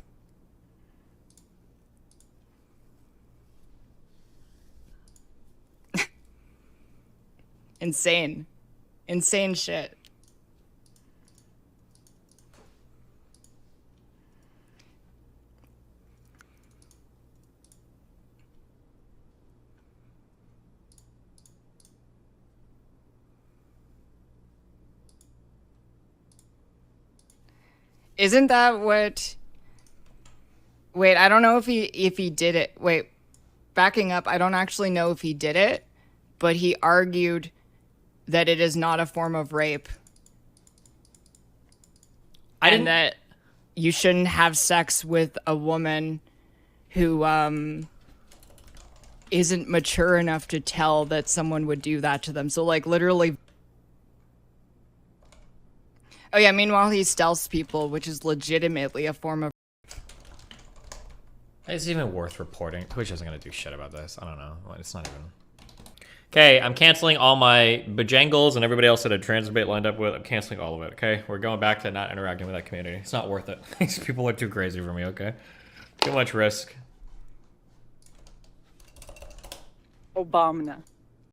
Speaker 3: Insane. Insane shit. Isn't that what... Wait, I don't know if he did it. Wait, backing up, I don't actually know if he did it, but he argued that it is not a form of rape. And that you shouldn't have sex with a woman who isn't mature enough to tell that someone would do that to them. So, like, literally... Oh yeah, meanwhile he stealths people, which is legitimately a form of...
Speaker 1: Is it even worth reporting? Twitch isn't going to do shit about this. I don't know. It's not even... Okay, I'm canceling all my Bojangles and everybody else that had Transdebate lined up with. I'm canceling all of it, okay? We're going back to not interacting with that community. It's not worth it. These people are too crazy for me, okay? Too much risk.
Speaker 13: Obama.